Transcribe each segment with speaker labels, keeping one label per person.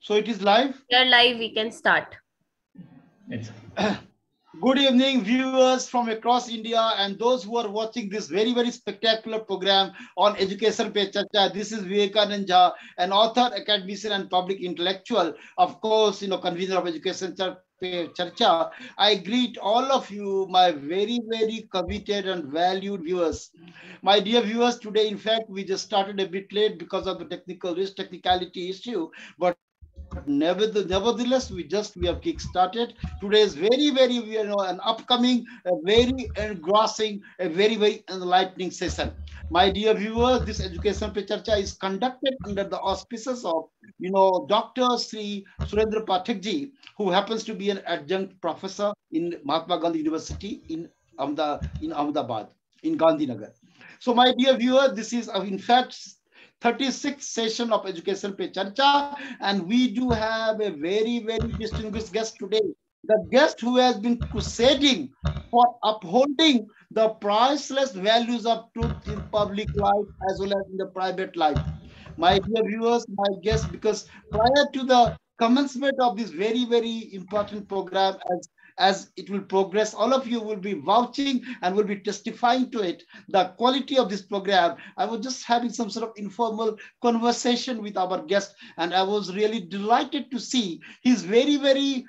Speaker 1: So it is live.
Speaker 2: We are live. We can start.
Speaker 3: It's
Speaker 1: Good evening, viewers from across India and those who are watching this very, very spectacular program on Education Pe Charcha. This is Vivekananda, an author, academician, and public intellectual. Of course, convener of Education Charcha. I greet all of you, my very, very coveted and valued viewers. My dear viewers, today, in fact, we just started a bit late because of the technicality issue, but nevertheless, we have kick-started. Today is very, very, an upcoming, a very engrossing, a very, very enlightening session. My dear viewers, this education pe charcha is conducted under the auspices of, Dr. Shri Surendra Pathak ji, who happens to be an adjunct professor in Mahatma Gandhi University in Ahmedabad, in Gandhinagar. So, my dear viewer, this is, in fact, 36th session of Education Pe Charcha, and we do have a very, very distinguished guest today. The guest who has been crusading for upholding the priceless values of truth in public life as well as in the private life. My dear viewers, my guest, because prior to the commencement of this very, very important program, as it will progress, all of you will be vouching and will be testifying to it, the quality of this program. I was just having some sort of informal conversation with our guest, and I was really delighted to see his very, very,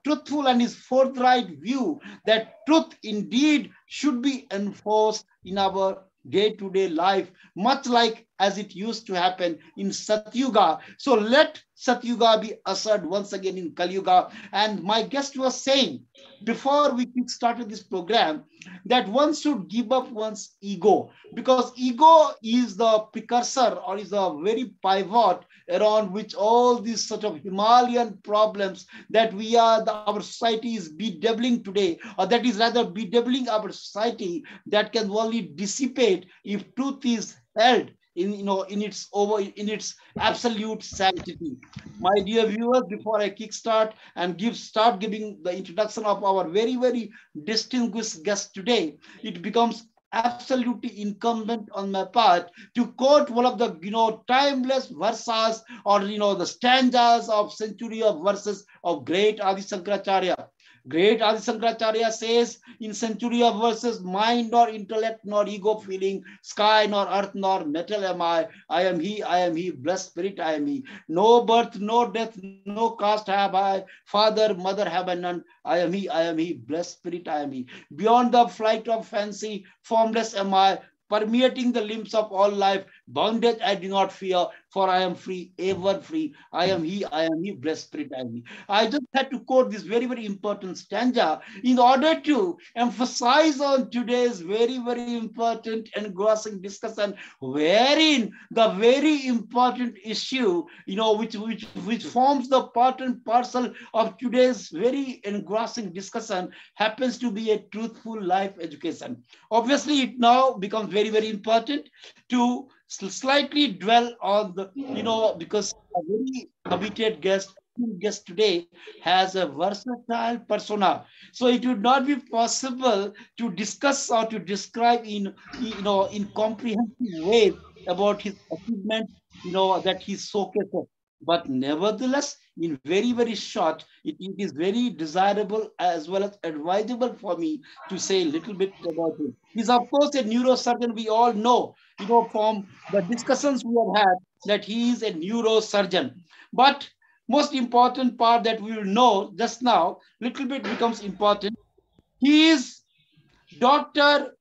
Speaker 1: truthful and his forthright view that truth indeed should be enforced in our day-to-day life, much like as it used to happen in Satyuga. So let Satyuga be ushered once again in Kali Yuga. And my guest was saying, before we started this program, that one should give up one's ego, because ego is the precursor or is the very pivot around which all these sort of Himalayan problems that our society is bedeviling today, or that is rather bedeviling our society, that can only dissipate if truth is held in its absolute sanctity. My dear viewers, before I kickstart and start giving the introduction of our very, very distinguished guest today, it becomes absolutely incumbent on my part to quote one of the timeless verses, or the stanzas of century of verses of great Adi Sankaracharya. Great Adi Sankaracharya says in century of verses, mind nor intellect nor ego feeling, sky nor earth nor metal am I am he, blessed spirit I am he. No birth, no death, no caste have I, father, mother have I none, I am he, blessed spirit I am he. Beyond the flight of fancy, formless am I, permeating the limbs of all life, bondage I do not fear, for I am free, ever free. I am he, blessed spirit I am he. I just had to quote this very, very important stanza in order to emphasize on today's very, very important engrossing discussion, wherein the very important issue, which forms the part and parcel of today's very engrossing discussion, happens to be a truthful life education. Obviously, it now becomes very, very important to slightly dwell on the, because a very coveted guest today has a versatile persona. So it would not be possible to discuss or to describe in comprehensive ways about his achievements, that he showcased. But nevertheless, in very, very short, it is very desirable as well as advisable for me to say a little bit about him. He's, of course, a neurosurgeon. We all know, from the discussions we have had, that he is a neurosurgeon. But most important part that we will know just now, little bit becomes important. He is Dr.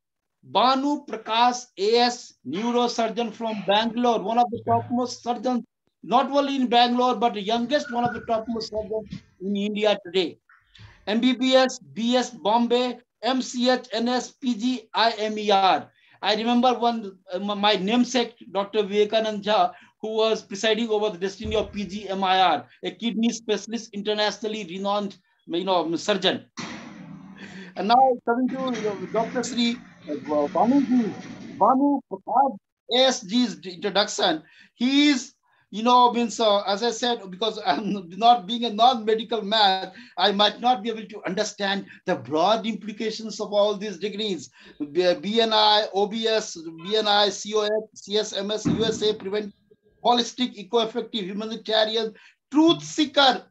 Speaker 1: BANU PRAKASH AS, neurosurgeon from Bangalore, one of the topmost surgeons, not only in Bangalore, but the youngest one of the topmost surgeons in India today. MBBS, BS Bombay, MCH, NS, PG, IMER. I remember my namesake, Dr. Vivekananda, who was presiding over the destiny of PGMIR, a kidney specialist, internationally renowned, surgeon. And now coming to Dr. Shri Banu Pathak ASG's introduction. He is, as I said, because I'm not being a non-medical man, I might not be able to understand the broad implications of all these degrees. BNI, OBS, BNI, COF, CSMS, USA, prevent holistic, eco-effective, humanitarian, truth seeker.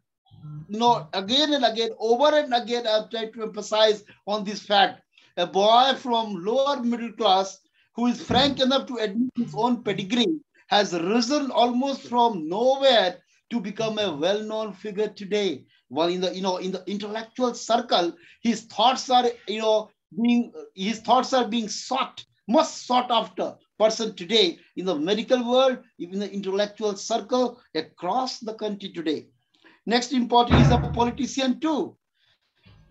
Speaker 1: Again and again, over and again, I've tried to emphasize on this fact. A boy from lower middle class who is frank enough to admit his own pedigree has risen almost from nowhere to become a well-known figure today. While in the intellectual circle, his thoughts are being sought, most sought after person today in the medical world, even the intellectual circle across the country today. Next important is a politician too.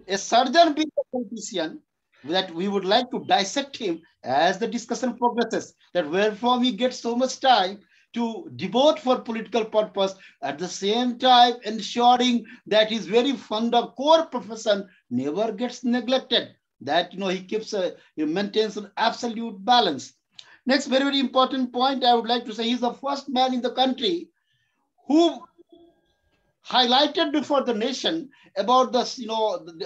Speaker 1: A surgeon being a politician, that we would like to dissect him as the discussion progresses, that wherefrom he gets so much time to devote for political purpose, at the same time ensuring that his very fund of core profession never gets neglected, that he maintains an absolute balance. Next very, very important point I would like to say, he's the first man in the country who highlighted before the nation about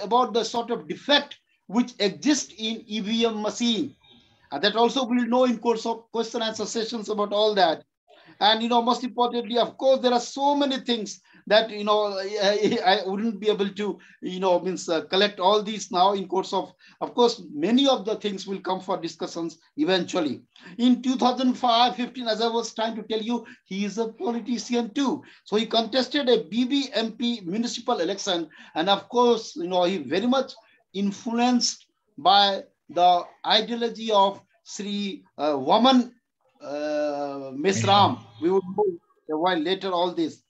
Speaker 1: about the sort of defect which exists in EVM machine. And that also we'll know in course of question and answer sessions about all that. And most importantly, of course, there are so many things that I wouldn't be able to collect all these now in course of course, many of the things will come for discussions eventually. In 2015, as I was trying to tell you, he is a politician too. So he contested a BBMP municipal election, and of course, he very much influenced by the ideology of Shri Waman Mesram. We would know a while later all this.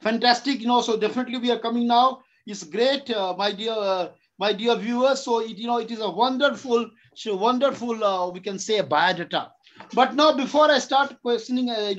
Speaker 1: Fantastic, so definitely we are coming now. It's great, my dear viewers. So it is a wonderful, we can say, biodata. But now, before I start questioning, I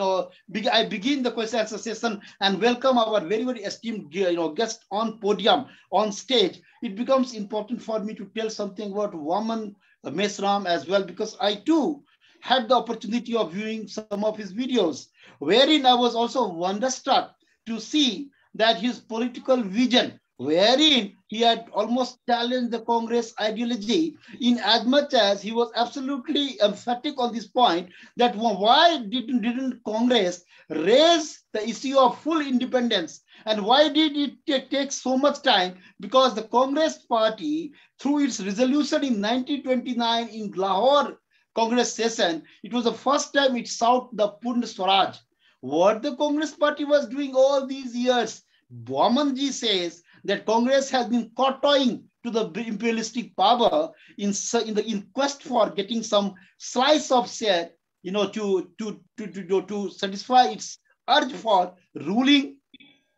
Speaker 1: begin the question answer session and welcome our very, very esteemed, guest on podium, on stage. It becomes important for me to tell something about Waman Mesram as well, because I too had the opportunity of viewing some of his videos, wherein I was also wonderstruck to see that his political vision, wherein he had almost challenged the Congress ideology, in as much as he was absolutely emphatic on this point, that why didn't Congress raise the issue of full independence, and why did it take so much time? Because the Congress party, through its resolution in 1929 in Lahore Congress session, it was the first time it sought the Purna Swaraj. What the Congress party was doing all these years, Baumanji says that Congress has been kowtowing to the imperialistic power in the quest for getting some slice of share, to satisfy its urge for ruling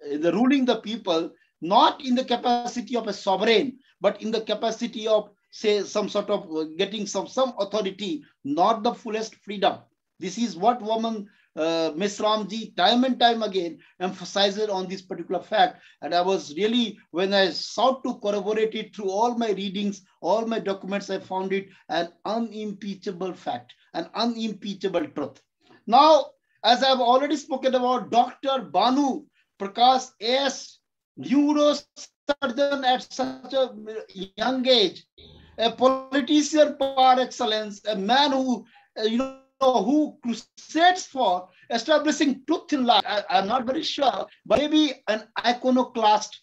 Speaker 1: the people, not in the capacity of a sovereign, but in the capacity of, say, some sort of getting some authority, not the fullest freedom. This is what woman Mesramji time and time again emphasizes on this particular fact. And I was really, when I sought to corroborate it through all my readings, all my documents, I found it an unimpeachable fact, an unimpeachable truth. Now, as I've already spoken about, Dr. BANU PRAKASH A.S., neurosurgeon at such a young age, a politician par excellence, a man who crusades for establishing truth in life. I'm not very sure, but maybe an iconoclast.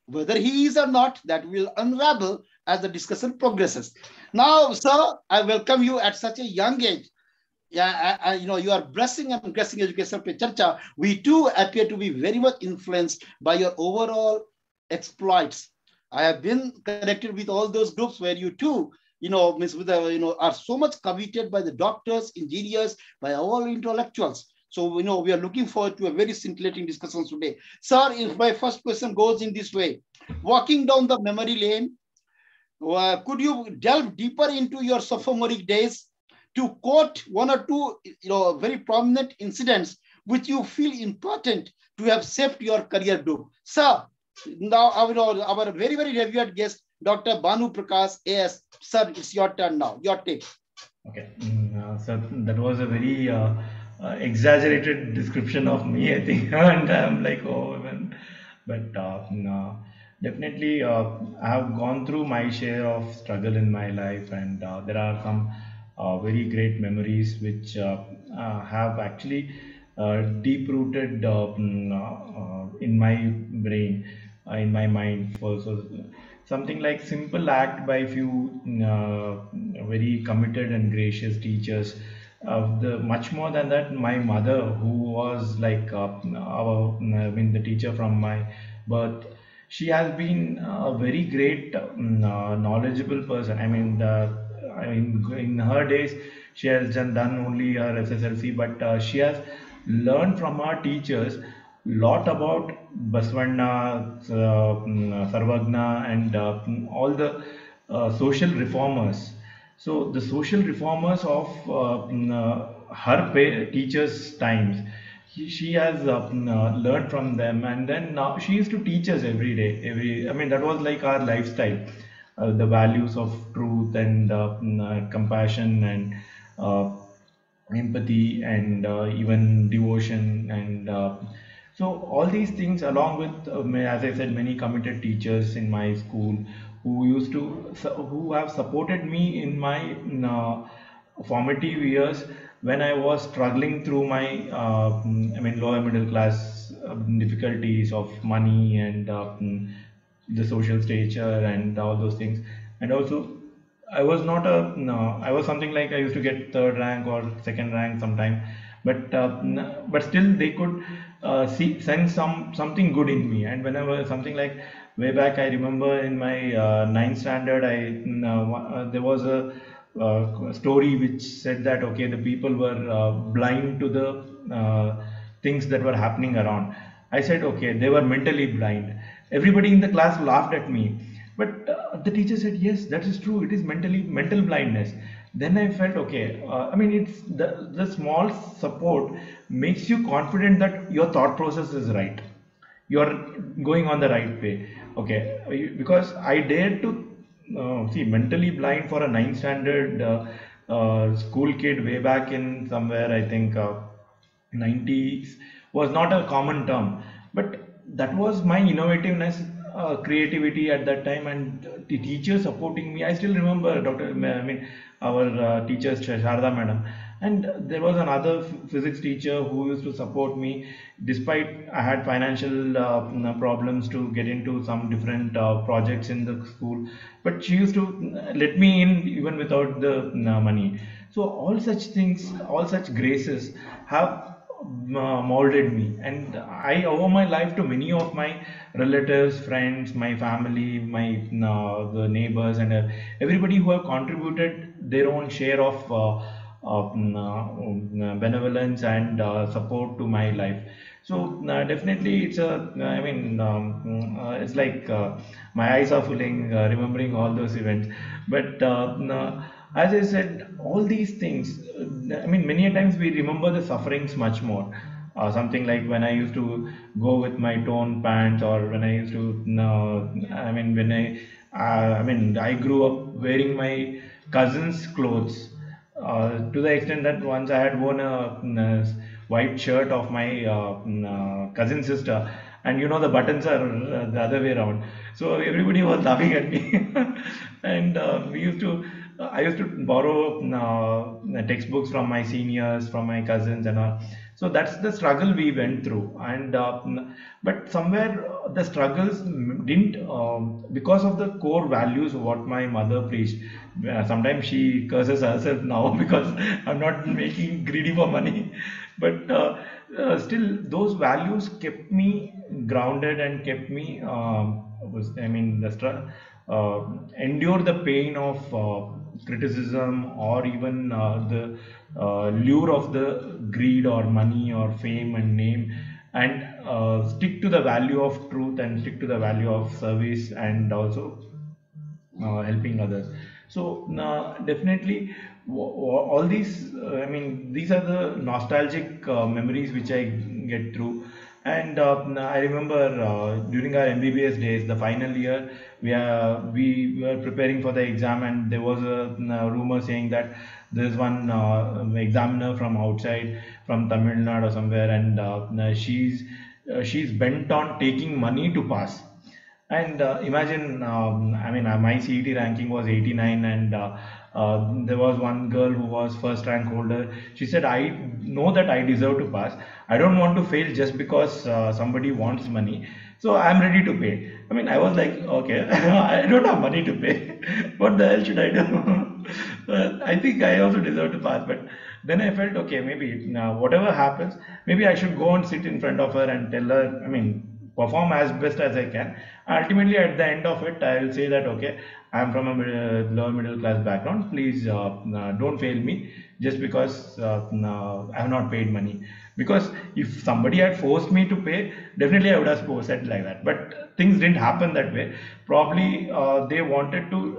Speaker 1: Whether he is or not, that will unravel as the discussion progresses. Now, sir, I welcome you at such a young age. Yeah, you are blessing and blessing education pe Charcha. We too appear to be very much influenced by your overall exploits. I have been connected with all those groups where you too, are so much coveted by the doctors, engineers, by all intellectuals. So, we are looking forward to a very scintillating discussion today. Sir, if my first question goes in this way, walking down the memory lane, could you delve deeper into your sophomoric days to quote one or two, very prominent incidents which you feel important to have shaped your career group? Sir, now our very, very revered guest, Dr. BANU PRAKASH A.S. Sir, it's your turn now. Your take.
Speaker 2: Okay, so that was a very exaggerated description of me, I think, and I'm like, oh, man. But no, definitely, I have gone through my share of struggle in my life, and there are some very great memories which have actually deep rooted in my brain, in my mind. So something like simple act by few very committed and gracious teachers. The much more than that, my mother, who was like I mean the teacher from my birth, she has been a very great knowledgeable person. In her days, she has done only her SSLC, but she has learned from her teachers lot about Basvana, Sarvagna, and all the social reformers. So the social reformers of her teachers' times, she has learned from them, and then now she used to teach us every day. That was like our lifestyle, the values of truth and compassion and uh, empathy and even devotion and so all these things, along with as I said, many committed teachers in my school who have supported me in my formative years when I was struggling through my lower middle class difficulties of money and the social stature and all those things. And also, I was not a no, I was something like I used to get third rank or second rank sometime, but but still they could see sense something good in me. And whenever something like way back, I remember in my ninth standard, there was a story which said that okay, the people were blind to the things that were happening around. I said okay, they were mentally blind. Everybody in the class laughed at me, but the teacher said yes, that is true. It is mental blindness. Then I felt okay. It's the small support makes you confident that your thought process is right, you're going on the right way. Okay, because I dared to see mentally blind for a ninth standard school kid way back in somewhere, I think 90s, was not a common term, but that was my innovativeness, creativity at that time, and the teacher supporting me. I still remember our teacher Sharda madam, and there was another physics teacher who used to support me despite I had financial problems to get into some different projects in the school, but she used to let me in even without the money. So all such things, all such graces have molded me, and I owe my life to many of my relatives, friends, my family, my the neighbors, and everybody who have contributed their own share of benevolence and support to my life. So definitely, it's like my eyes are filling remembering all those events. But as I said, all these things. Many a times we remember the sufferings much more. Something like when I used to go with my torn pants, or when I used to, when I grew up wearing my cousin's clothes to the extent that once I had worn a white shirt of my cousin sister, and the buttons are the other way around. So everybody was laughing at me, and I used to borrow textbooks from my seniors, from my cousins, and all. So that's the struggle we went through, and but somewhere the struggles didn't because of the core values of what my mother preached. Sometimes she curses herself now because I'm not making greedy for money, but still those values kept me grounded and kept me endure the pain of criticism, or even the lure of the greed or money or fame and name, and stick to the value of truth and stick to the value of service, and also helping others. So definitely, all these, these are the nostalgic memories which I get through. And I remember during our MBBS days, the final year, we were preparing for the exam, and there was a rumor saying that there's one examiner from outside, from Tamil Nadu or somewhere, and she's bent on taking money to pass. And imagine, my CET ranking was 89, and There was one girl who was first rank holder. She said, I know that I deserve to pass. I don't want to fail just because somebody wants money. So I'm ready to pay. I mean, I was like, okay, I don't have money to pay. What the hell should I do? I think I also deserve to pass. But then I felt, okay, maybe now whatever happens, maybe I should go and sit in front of her and tell her, I mean, perform as best as I can. Ultimately, at the end of it, I will say that, okay, I'm from a lower middle class background. Please don't fail me just because I have not paid money. Because if somebody had forced me to pay, definitely I would have said like that. But things didn't happen that way. Probably they wanted to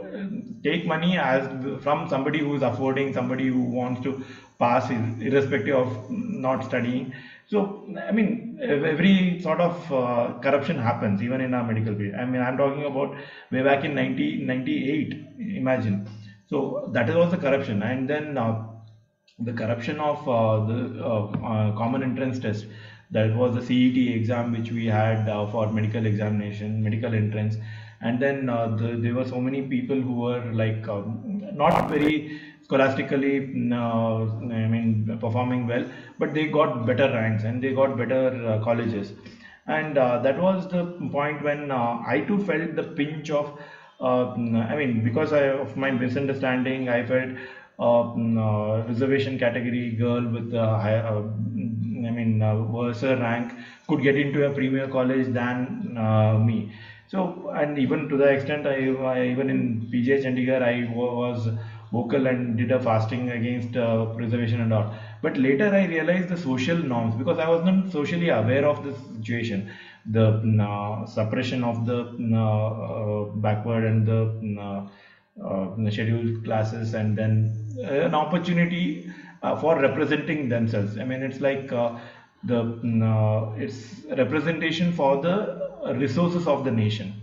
Speaker 2: take money as from somebody who is affording, somebody who wants to pass irrespective of not studying. So, I mean, every sort of corruption happens even in our medical field. I mean, I'm talking about way back in 1998, imagine. So, that was the corruption. And then the corruption of the common entrance test, that was the CET exam which we had for medical examination, medical entrance. And then there were so many people who were like not very scholastically I mean performing well, but they got better ranks and they got better colleges. And that was the point when I too felt the pinch of I mean, because of my misunderstanding, I felt reservation category girl with I mean, worse rank could get into a premier college than me. So, and even to the extent, even in PJ Chandigarh, I was vocal and did a fasting against preservation and all. But later I realized the social norms because I was not socially aware of this situation, the suppression of the backward and the scheduled classes, and then an opportunity for representing themselves. I mean, it's like the it's representation for the resources of the nation.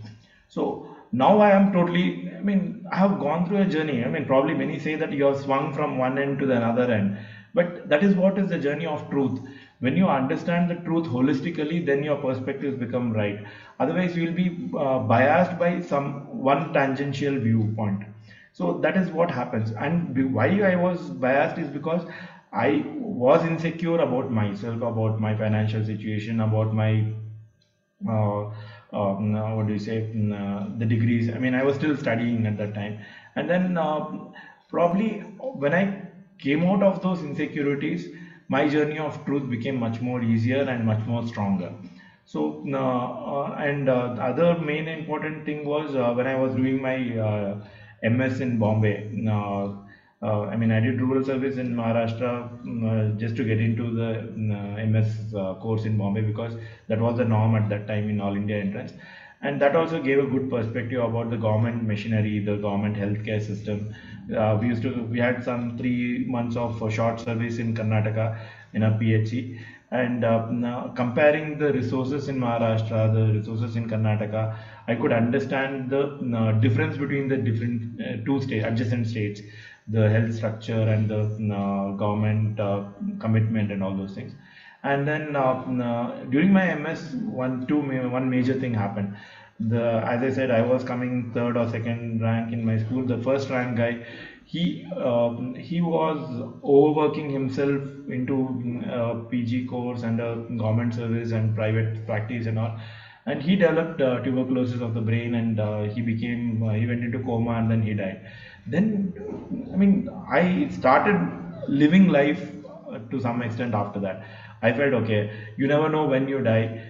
Speaker 2: So now I am totally, I mean, I have gone through a journey. I mean, probably many say that you have swung from one end to the another end, but that is what is the journey of truth. When you understand the truth holistically, then your perspectives become right. Otherwise, you will be biased by some one tangential viewpoint. So that is what happens. And why I was biased is because I was insecure about myself, about my financial situation, about my what do you say, the degrees. I mean, I was still studying at that time. And then probably when I came out of those insecurities, my journey of truth became much more easier and much more stronger. So and the other main important thing was when I was doing my MS in Bombay. I mean, I did rural service in Maharashtra just to get into the MS course in Bombay because that was the norm at that time in All India entrance. And that also gave a good perspective about the government machinery, the government healthcare system. We had some 3 months of short service in Karnataka in a PHC. And now comparing the resources in Maharashtra, the resources in Karnataka, I could understand the difference between the different two state adjacent states, the health structure and the government commitment and all those things. And then during my MS, one major thing happened. As I said, I was coming third or second rank in my school. The first rank guy, he was overworking himself into PG course and a government service and private practice and all. And he developed tuberculosis of the brain, and he went into coma, and then he died. Then, I mean, I started living life to some extent after that. I felt okay. You never know when you die.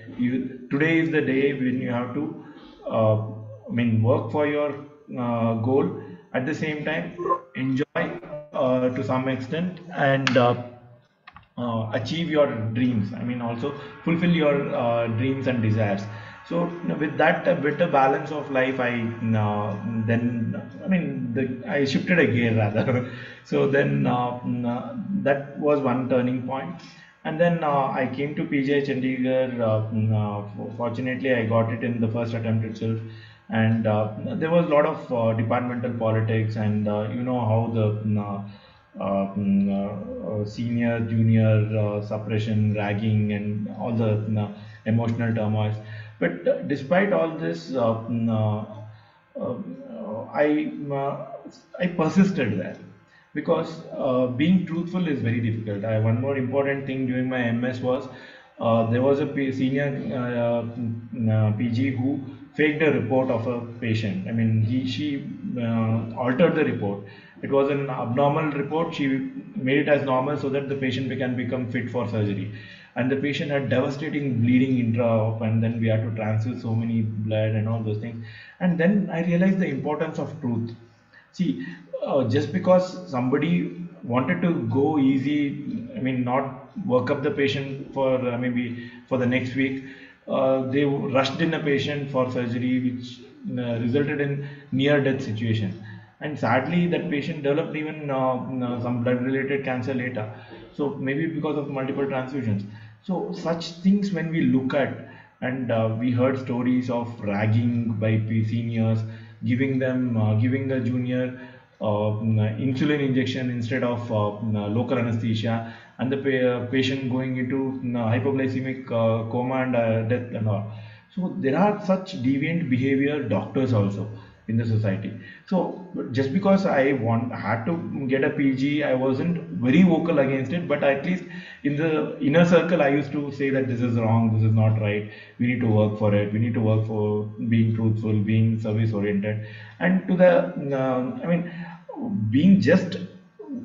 Speaker 2: Today is the day when you have to, I mean, work for your goal. At the same time, enjoy to some extent, and achieve your dreams. I mean, also fulfill your dreams and desires. So with that better balance of life, then I mean I shifted a gear rather. So then that was one turning point. And then I came to PJ Chandigarh. Fortunately, I got it in the first attempt itself. And there was a lot of departmental politics, and you know how the senior, junior suppression, ragging, and all the emotional turmoil. But despite all this, I I persisted there because being truthful is very difficult. One more important thing during my MS was there was a senior PG who faked a report of a patient. I mean, she altered the report. It was an abnormal report. She made it as normal so that the patient can become fit for surgery. And the patient had devastating bleeding intra-op, and then we had to transfer so many blood and all those things. And then I realized the importance of truth. See, just because somebody wanted to go easy, I mean, not work up the patient for maybe for the next week, they rushed in a patient for surgery, which resulted in near-death situation. And sadly, that patient developed even some blood-related cancer later. So maybe because of multiple transfusions. So such things when we look at, and we heard stories of ragging by seniors, giving the junior insulin injection instead of local anesthesia, and the patient going into hypoglycemic coma and death and all. So there are such deviant behavior doctors also in the society. So just because had to get a PG, I wasn't very vocal against it, but at least in the inner circle, I used to say that this is wrong, this is not right. We need to work for it. We need to work for being truthful, being service oriented, and to the I mean, being just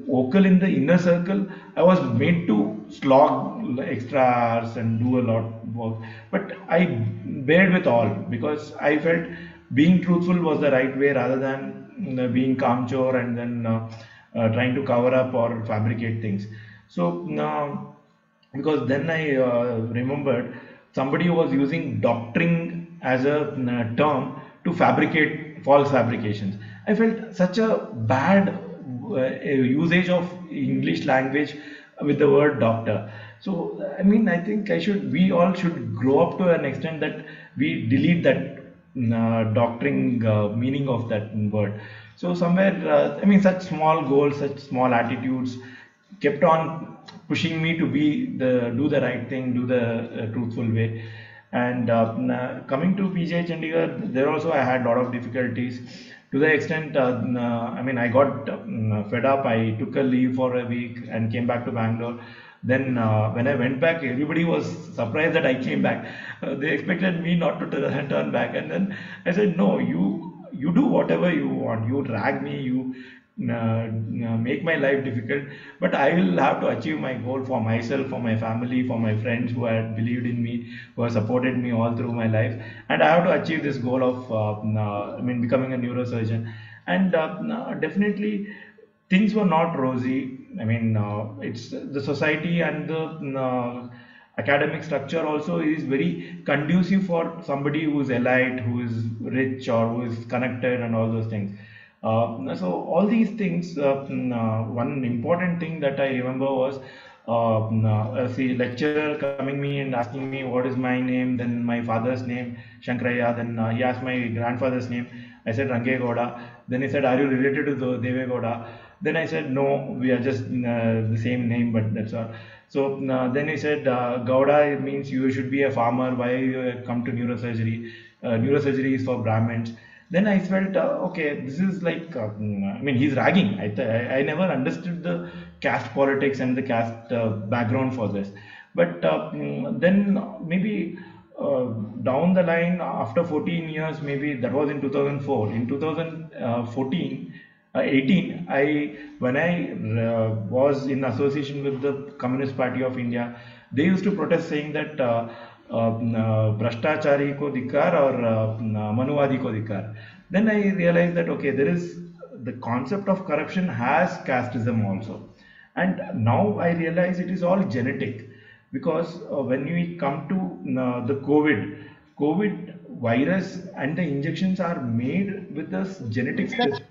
Speaker 2: vocal in the inner circle, I was made to slog extra hours and do a lot of work. But I bared with all because I felt being truthful was the right way rather than being calm-chore and then trying to cover up or fabricate things. So because then I remembered somebody was using doctoring as a term to fabricate false fabrications. I felt such a bad usage of English language with the word doctor. So I mean, I think we all should grow up to an extent that we delete that doctoring meaning of that word. So somewhere, I mean, such small goals, such small attitudes kept on pushing me to do the right thing, do the truthful way. And coming to PGI Chandigarh, there also I had a lot of difficulties to the extent, I mean, I got fed up. I took a leave for a week and came back to Bangalore. Then when I went back, everybody was surprised that I came back. They expected me not to turn back, and then I said, "No, you do whatever you want. You drag me, you make my life difficult, but I will have to achieve my goal for myself, for my family, for my friends who had believed in me, who have supported me all through my life, and I have to achieve this goal of I mean, becoming a neurosurgeon." And definitely things were not rosy. I mean, it's the society and the academic structure also is very conducive for somebody who is elite, who is rich, or who is connected, and all those things. So all these things, one important thing that I remember was see lecturer coming me and asking me what is my name, then my father's name, Shankaraya, then he asked my grandfather's name. I said Range Gowda. Then he said, "Are you related to Deve Gowda?" Then I said, "No, we are just the same name, but that's all." So then he said, "Gowda means you should be a farmer. Why you come to neurosurgery? Neurosurgery is for Brahmins." Then I felt, okay, this is like, I mean, he's ragging. I never understood the caste politics and the caste background for this. But then maybe down the line, after 14 years, maybe that was in 2004. In 2014, 18, when I was in association with the Communist Party of India, they used to protest saying that भ्रष्टाचारी को धिक्कार और मनुवादी को धिक्कार. Then I realized that okay, there is the concept of corruption has casteism also, and now I realize it is all genetic because when we come to the COVID virus and the injections are made with this genetic specific.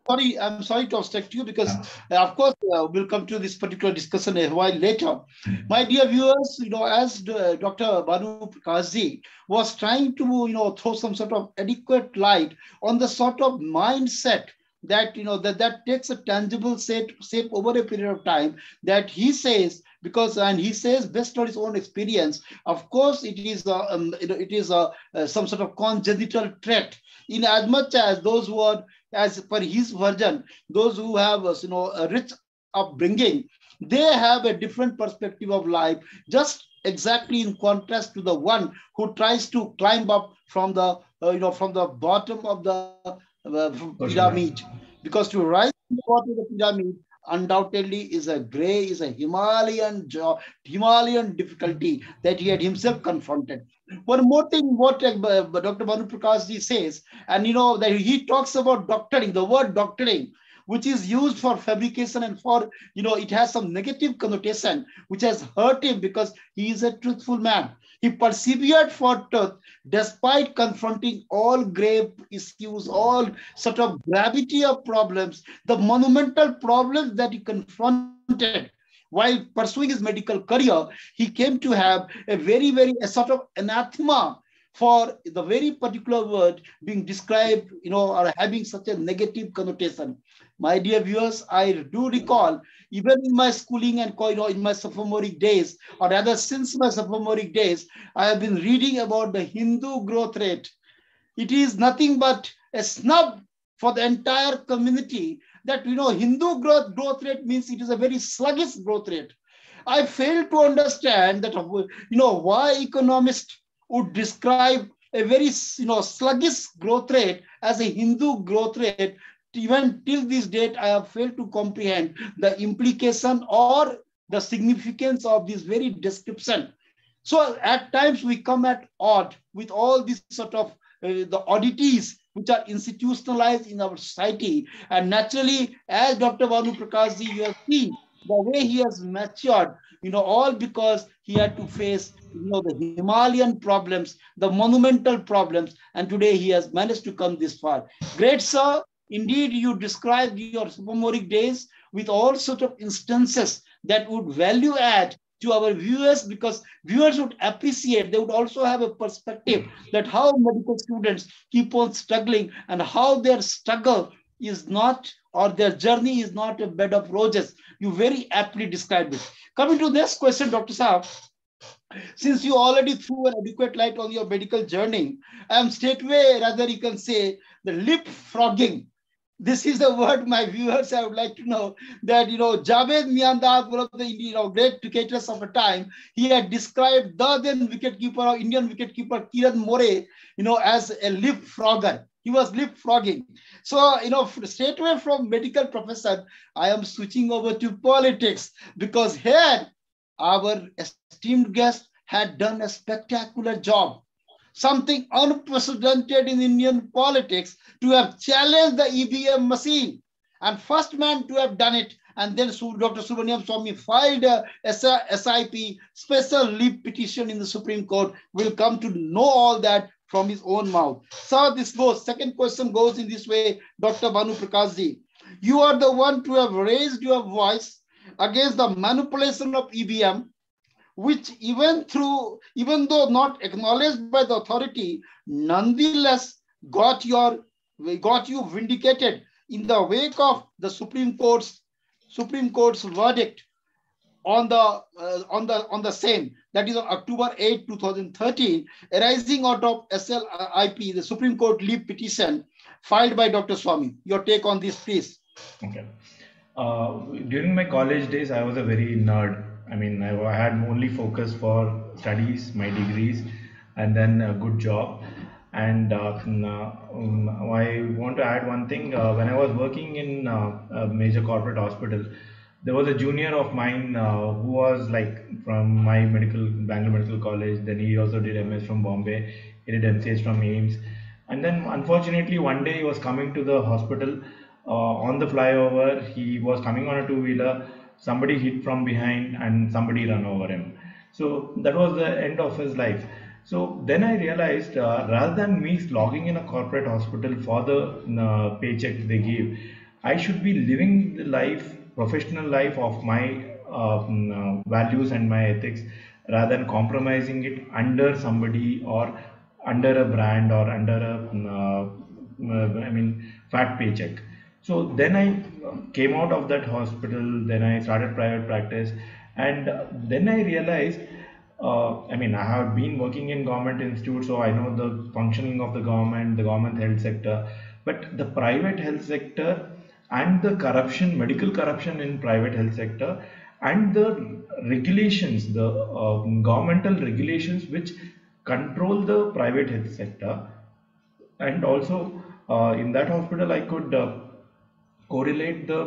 Speaker 1: I'm sorry to obstruct you because, of course, we'll come to this particular discussion a while later. My dear viewers, as Dr. BANU Prakashji was trying to, throw some sort of adequate light on the sort of mindset that, that takes a tangible shape over a period of time that he says, and he says based on his own experience, of course, it is some sort of congenital trait in as much as those who are as per his version, those who have a rich upbringing, they have a different perspective of life, just exactly in contrast to the one who tries to climb up from the from the bottom of the
Speaker 2: Social
Speaker 1: pyramid.
Speaker 2: life.
Speaker 1: Because to rise to the bottom of the pyramid undoubtedly is a Himalayan difficulty that he had himself confronted. One more thing, what Dr. Banu Prakash ji says, and that he talks about doctoring, the word doctoring, which is used for fabrication and for, it has some negative connotation, which has hurt him because he is a truthful man. He persevered for truth despite confronting all grave issues, all sort of gravity of problems, the monumental problems that he confronted. While pursuing his medical career, he came to have a sort of anathema for the very particular word being described, or having such a negative connotation. My dear viewers, I do recall, even in my schooling and in my sophomoric days, or rather since my sophomoric days, I have been reading about the Hindu growth rate. It is nothing but a snub for the entire community that, Hindu growth rate means it is a very sluggish growth rate. I fail to understand that, why economists would describe a very, sluggish growth rate as a Hindu growth rate. Even till this date, I have failed to comprehend the implication or the significance of this very description. So at times we come at odd with all these sort of the oddities which are institutionalized in our society. And naturally, as Dr. Banu Prakash ji, you have seen the way he has matured, all because he had to face, the Himalayan problems, the monumental problems, and today he has managed to come this far. Great, sir. Indeed, you described your sophomoric days with all sorts of instances that would value add to our viewers, because viewers would appreciate, they would also have a perspective that how medical students keep on struggling and how their struggle is not, or their journey is not a bed of roses. You very aptly described it. Coming to this question, Dr. Saab, since you already threw an adequate light on your medical journey, I am straightway, rather you can say, the lip frogging. This is the word my viewers, I would like to know that, Javed Miandad, one of the great cricketers of a time, he had described the then wicketkeeper, Indian wicketkeeper Kiran More, as a lip frogger. He was lip frogging. So, straight away from medical profession, I am switching over to politics, because here our esteemed guest had done a spectacular job, something unprecedented in Indian politics, to have challenged the EVM machine, and first man to have done it. And then Dr. Subramaniam Swamy filed a SIP, special leave petition in the Supreme Court. We'll come to know all that from his own mouth. So this goes, second question goes in this way, Dr. Banu Prakash ji. You are the one to have raised your voice against the manipulation of EVM, which even though not acknowledged by the authority, nonetheless got you vindicated in the wake of the Supreme Court's verdict on the same, that is on October 8, 2013, arising out of SLIP, the Supreme Court leave petition filed by Dr. Swamy. Your take on this, please.
Speaker 2: Okay. During my college days, I was a very nerd. I mean, I had only focus for studies, my degrees, and then a good job. And I want to add one thing. When I was working in a major corporate hospital, there was a junior of mine who was like from my Bangalore Medical College. Then he also did MS from Bombay. He did MCH from AIMS. And then unfortunately, one day he was coming to the hospital on the flyover. He was coming on a two-wheeler. Somebody hit from behind and somebody ran over him. So that was the end of his life. So then I realized rather than me slogging in a corporate hospital for the paycheck they give, I should be living the life, professional life of my values and my ethics, rather than compromising it under somebody or under a brand or under I mean, fat paycheck. So then I came out of that hospital, then I started private practice, and then I realized, I mean, I have been working in government institutes, so I know the functioning of the government health sector. But the private health sector and the corruption, medical corruption in private health sector, and the regulations, the governmental regulations which control the private health sector. And also in that hospital I could correlate the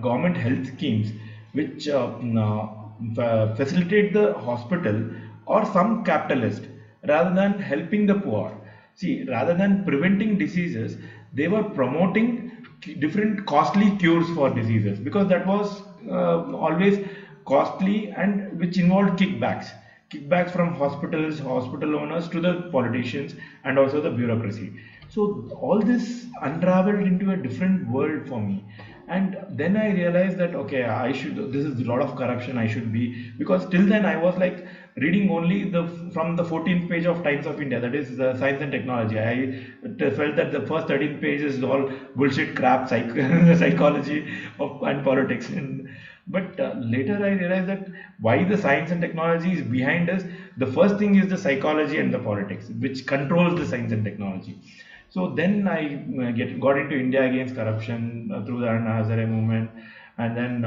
Speaker 2: government health schemes which facilitate the hospital or some capitalist rather than helping the poor. See, rather than preventing diseases, they were promoting different costly cures for diseases, because that was always costly, and which involved kickbacks from hospitals, hospital owners to the politicians, and also the bureaucracy. So all this unraveled into a different world for me. And then I realized that okay, I should, this is a lot of corruption, I should be, because till then I was like reading only the from the 14th page of Times of India, that is the science and technology. I felt that the first 13 pages is all bullshit crap, psychology and politics. But later I realized that why the science and technology is behind us. The first thing is the psychology and the politics, which controls the science and technology. So then I got into India Against Corruption through the Anna Hazare movement, and then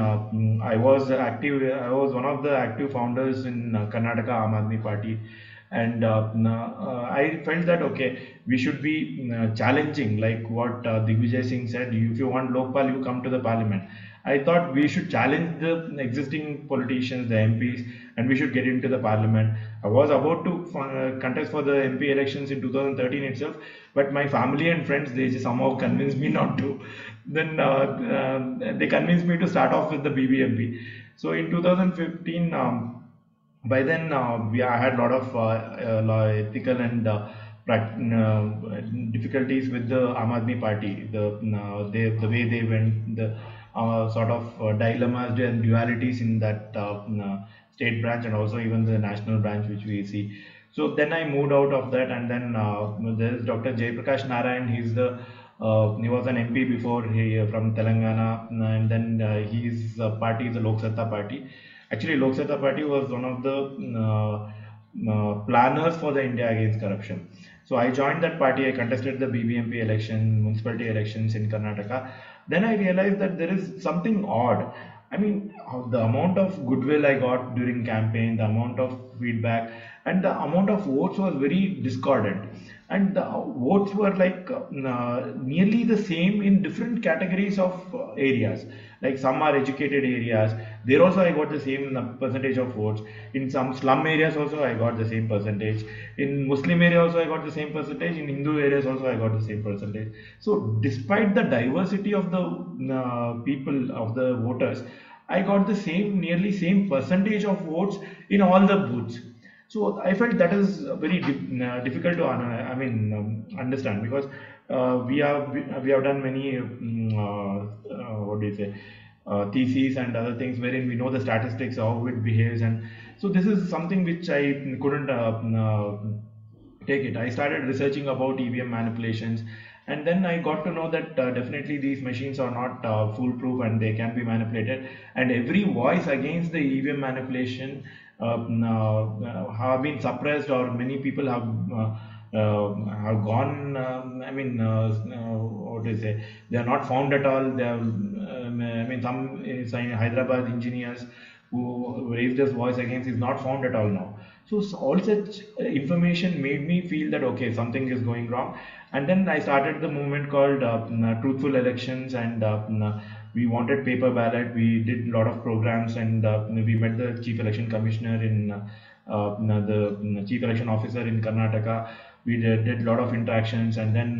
Speaker 2: I was active. I was one of the active founders in Karnataka Aam Aadmi Party, and I felt that okay, we should be challenging, like what Digvijay Singh said. If you want Lokpal, you come to the parliament. I thought we should challenge the existing politicians, the MPs, and we should get into the parliament. I was about to contest for the MP elections in 2013 itself, but my family and friends, they just somehow convinced me not to. Then they convinced me to start off with the BBMP. So in 2015, by then I had a lot of ethical and difficulties with the Aam Aadmi Party. The way they went, the sort of dilemmas and dualities in that state branch, and also even the national branch which we see. So then I moved out of that, and then there is Dr. Prakash Narayan. He was an MP before, he from Telangana, and then his party is the Lok Satta party. Actually, Lok Satta party was one of the planners for the India Against Corruption. So I joined that party. I contested the BBMP election, municipality elections in Karnataka. Then I realized that there is something odd. I mean, the amount of goodwill I got during campaign, the amount of feedback, and the amount of votes was very discordant. And the votes were like nearly the same in different categories of areas. Like some are educated areas. There also I got the same percentage of votes. In some slum areas also I got the same percentage. In Muslim area also I got the same percentage. In Hindu areas also I got the same percentage. So despite the diversity of the people, of the voters, I got the same, nearly same percentage of votes in all the booths. So I felt that is very difficult to understand, because we have done many what do you say, theses and other things wherein we know the statistics, how it behaves. And so this is something which I couldn't take it. I started researching about EVM manipulations, and then I got to know that definitely these machines are not foolproof and they can be manipulated. And every voice against the EVM manipulation have been suppressed, or many people have gone. What do you say? They are not found at all. They have, some in Hyderabad engineers who raised his voice against is not found at all now. So all such information made me feel that okay, something is going wrong. And then I started the movement called Truthful Elections, and we wanted paper ballot. We did a lot of programs, and we met the chief election commissioner in the chief election officer in Karnataka. We did a lot of interactions, and then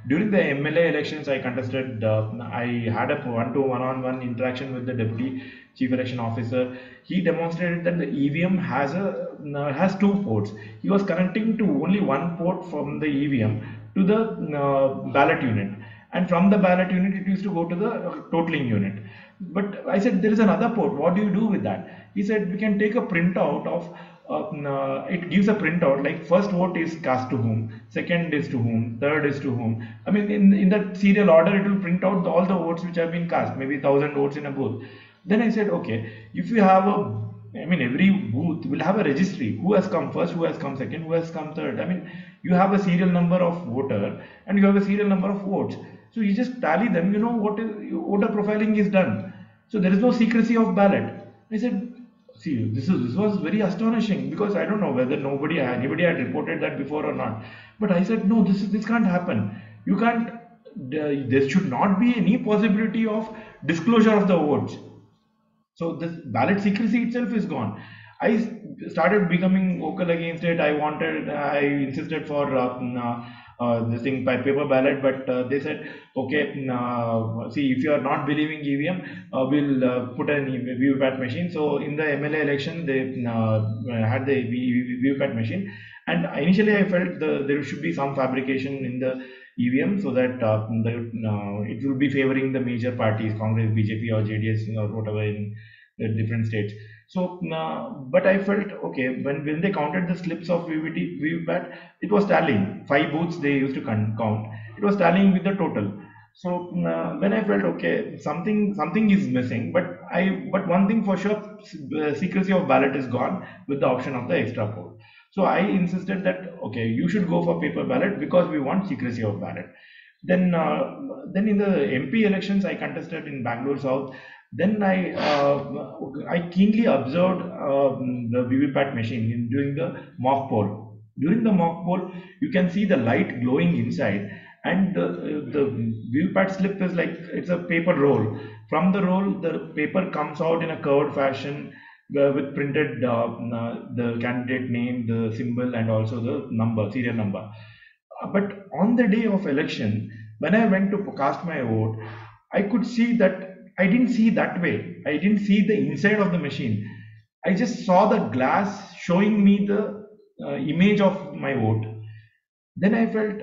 Speaker 2: during the MLA elections I contested. I had a one-on-one interaction with the deputy chief election officer. He demonstrated that the EVM has two ports. He was connecting to only one port from the EVM to the ballot unit, and from the ballot unit it used to go to the totaling unit. But I said, there is another port, what do you do with that? He said, we can take a printout of it gives a printout like first vote is cast to whom, second is to whom, third is to whom. I mean, in that serial order it will print out all the votes which have been cast, maybe 1,000 votes in a booth. Then I said, okay, if you have I mean, every booth will have a registry. Who has come first, who has come second, who has come third. I mean, you have a serial number of voter and you have a serial number of votes. So you just tally them, you know what is voter profiling is done. So there is no secrecy of ballot. I said, see, this was very astonishing because I don't know whether anybody had reported that before or not. But I said, no, this can't happen. You can't. There should not be any possibility of disclosure of the votes. So this ballot secrecy itself is gone. Started becoming vocal against it. I insisted for this thing by paper ballot, but they said, okay, see, if you are not believing EVM, we'll put an VVPAT machine. So in the MLA election, they had the VVPAT machine, and initially I felt there should be some fabrication in the EVM so that it will be favoring the major parties, Congress, BJP, or JDS, or whatever in the different states. So, but I felt okay when they counted the slips of VVPAT, it was tallying. 5 booths they used to count. It was tallying with the total. So when I felt okay, something is missing. But one thing for sure, secrecy of ballot is gone with the option of the extra poll. So I insisted that okay, you should go for paper ballot because we want secrecy of ballot. Then in the MP elections, I contested in Bangalore South. Then I keenly observed the VVPAT machine during the mock poll. During the mock poll, you can see the light glowing inside, and the VVPAT slip is like it's a paper roll. From the roll, the paper comes out in a curved fashion with printed the candidate name, the symbol, and also the serial number. But on the day of election, when I went to cast my vote, I could see that I didn't see that way. I didn't see the inside of the machine. I just saw the glass showing me the image of my vote. Then I felt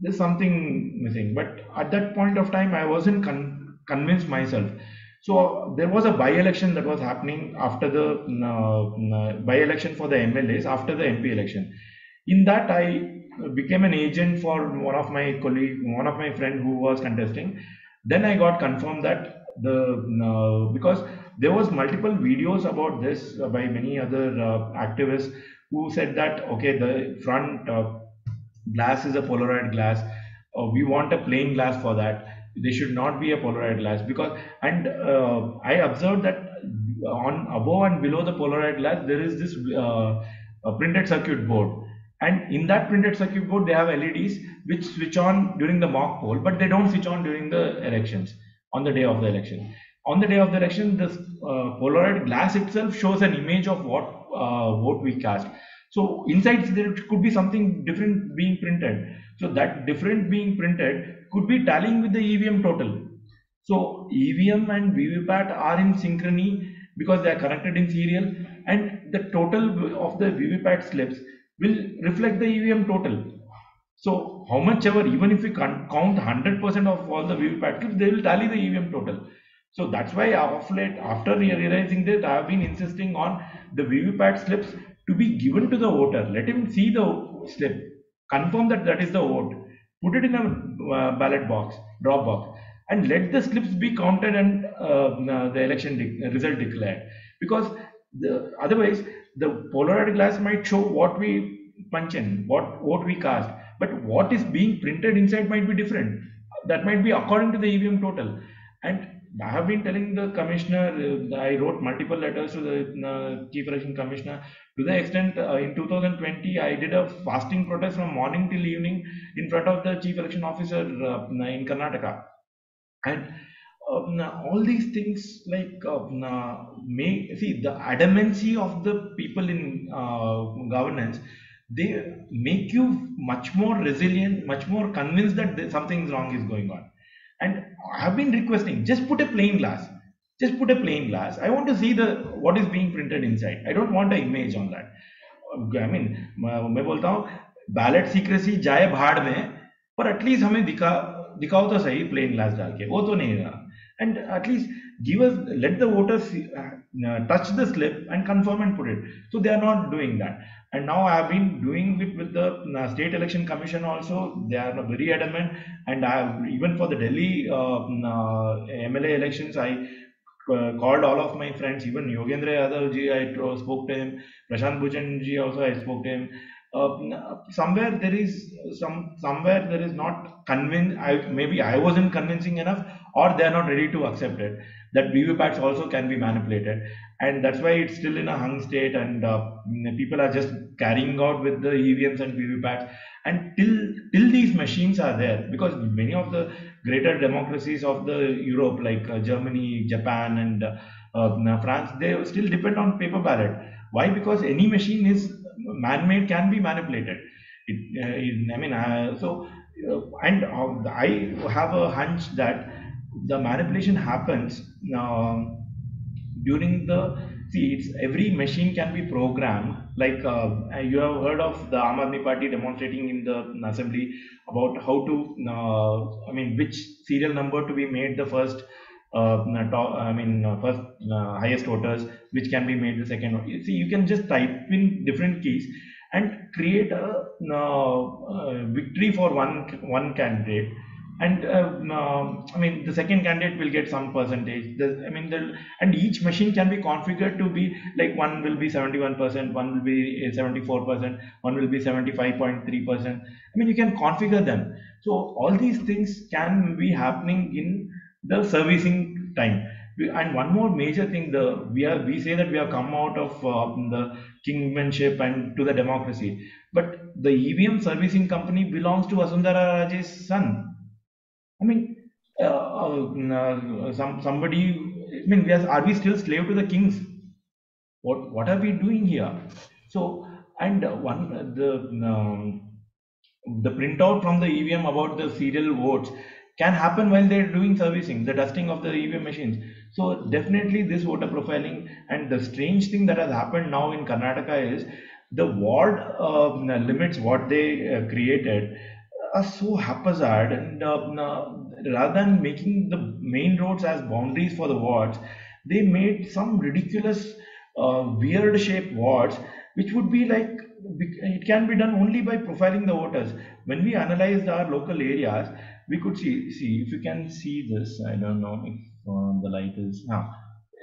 Speaker 2: there's something missing. But at that point of time, I wasn't convinced myself. So there was a by-election that was happening after the by-election for the MLAs after the MP election. In that, I became an agent for one of my friend who was contesting. Then I got confirmed that because there was multiple videos about this by many other activists who said that okay, the front glass is a polarized glass. We want a plain glass for that. They should not be a polarized glass because I observed that on above and below the polarized glass there is this a printed circuit board, and in that printed circuit board they have LEDs which switch on during the mock poll, but they don't switch on during the elections on the day of the election. On the day of the election, this polarized glass itself shows an image of what vote we cast. So inside there could be something different being printed. So that different being printed could be tallying with the EVM total. So EVM and VVPAT are in synchrony because they are connected in serial, and the total of the VVPAT slips will reflect the EVM total. So how much ever, even if we count 100% of all the VVPAT slips, they will tally the EVM total. So that's why of late, after realizing that, I have been insisting on the VVPAT slips to be given to the voter. Let him see the slip, confirm that that is the vote, put it in a ballot box, drop box, and let the slips be counted and the election result declared. Because otherwise, the polarized glass might show what we punch in, what vote we cast, but what is being printed inside might be different. That might be according to the EVM total. And I have been telling the commissioner, I wrote multiple letters to the chief election commissioner to the extent in 2020, I did a fasting protest from morning till evening in front of the chief election officer in Karnataka. And all these things like may see the adamancy of the people in governance, they make you much more resilient, much more convinced that something wrong is going on. And I have been requesting, just put a plain glass. Just put a plain glass. I want to see what is being printed inside. I don't want an image on that. I mean, मैं बोलता हूँ ballot secrecy जाए भाड़ में, पर at least हमें दिखाओ तो सही प्लेन ग्लास डाल के, वो तो नहीं रहा. And at least let the voters touch the slip and confirm and put it. So they are not doing that. And now I have been doing it with the State Election Commission also. They are very adamant. And I have, even for the Delhi MLA elections, I called all of my friends, even Yogendra Yadav ji, spoke to him, Prashant Bhujan ji also I spoke to him. Somewhere there is somewhere there is not convinced. Maybe I wasn't convincing enough, or they are not ready to accept it that VVPATs also can be manipulated, and that's why it's still in a hung state, and people are just carrying out with the EVMs and VVPATs, and till these machines are there, because many of the greater democracies of the Europe, like Germany, Japan, and France, they still depend on paper ballot. Why? Because any machine is man-made, can be manipulated. I mean, and I have a hunch that the manipulation happens during the see. It's every machine can be programmed. Like you have heard of the Aam Aadmi Party demonstrating in the assembly about how to which serial number to be made the first first highest voters, which can be made the second one. You see, you can just type in different keys and create a victory for one candidate, and the second candidate will get some percentage. And each machine can be configured to be like, one will be 71%, one will be 74%, one will be 75.3%. You can configure them. So all these things can be happening in the servicing time. And one more major thing, we say that we have come out of the kingmanship and to the democracy, but the EVM servicing company belongs to Vasundhara Raje's son. Somebody. Are we still slave to the kings? What are we doing here? So, and the printout from the EVM about the serial votes can happen while they're doing servicing, the dusting of the EVM machines. So definitely this voter profiling. And the strange thing that has happened now in Karnataka is the ward limits what they created are so haphazard, and rather than making the main roads as boundaries for the wards, they made some ridiculous weird shaped wards, which would be like, it can be done only by profiling the voters. When we analyzed our local areas, we could see if you can see this. I don't know if the light is now.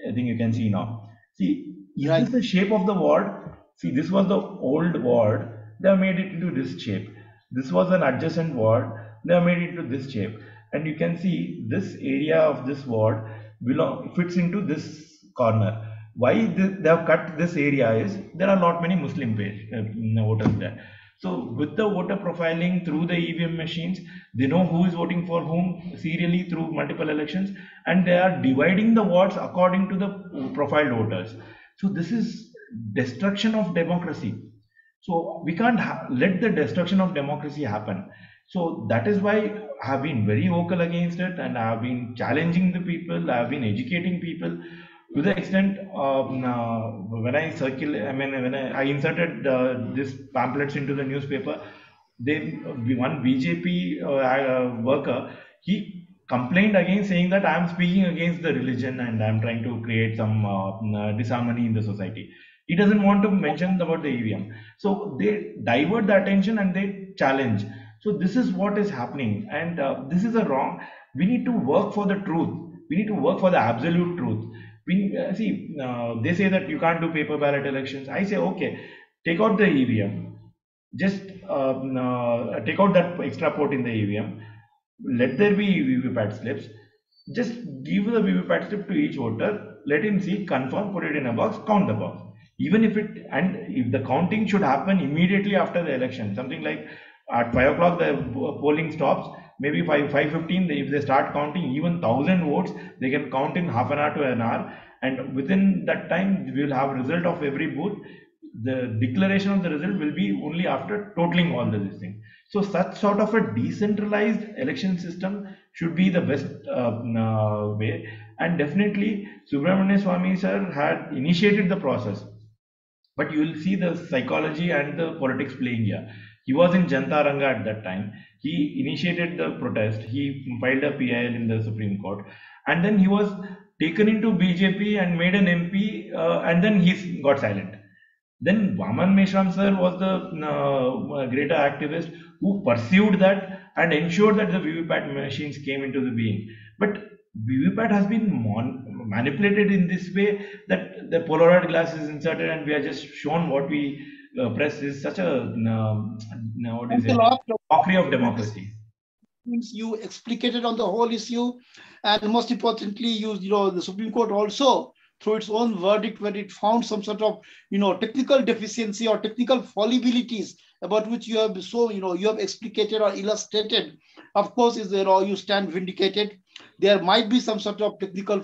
Speaker 2: I think you can see now. See, is
Speaker 1: Right.
Speaker 2: this the shape of the ward? See, this was the old ward. They have made it into this shape. This was an adjacent ward. They have made it into this shape. And you can see this area of this ward fits into this corner. Why they have cut this area is there are not many Muslim voters there. So with the voter profiling through the EVM machines, they know who is voting for whom serially through multiple elections, and they are dividing the wards according to the profiled voters. So this is destruction of democracy. So we can't let the destruction of democracy happen. So that is why I have been very vocal against it, and I have been challenging the people. I have been educating people to the extent when I I inserted these pamphlets into the newspaper. One BJP worker, he complained against, saying that I am speaking against the religion and I am trying to create some disharmony in the society. He doesn't want to mention about the EVM. So they divert the attention and they challenge. So this is what is happening, and this is a wrong. We need to work for the truth. We need to work for the absolute truth. They say that you can't do paper ballot elections. I say, okay, take out the EVM. Just take out that extra port in the EVM. Let there be VVPAT slips. Just give the VVPAT slip to each voter. Let him see, confirm, put it in a box, count the box. Even if if the counting should happen immediately after the election, something like at 5 o'clock the polling stops. Maybe 5:15, if they start counting even 1,000 votes, they can count in half an hour to an hour, and within that time we will have result of every booth. The declaration of the result will be only after totaling all these things. So such sort of a decentralized election system should be the best way. And definitely Subramania Swamy sir had initiated the process, but you will see the psychology and the politics playing here. He was in Janta Ranga at that time. He initiated the protest. He filed a PIL in the Supreme Court, and then he was taken into BJP and made an MP, and then he got silent. Then Vaman Meshram sir was the greater activist who pursued that and ensured that the VVPAT machines came into the being. But VVPAT has been manipulated in this way that the Polaroid glass is inserted and we are just shown what we press is such a what is
Speaker 1: Thanks a
Speaker 2: it,
Speaker 1: lot.
Speaker 2: mockery of democracy.
Speaker 1: You explicated on the whole issue, and most importantly, the Supreme Court also, through its own verdict, when it found some sort of technical deficiency or technical fallibilities about which you have you have explicated or illustrated. Of course, is you stand vindicated. There might be some sort of technical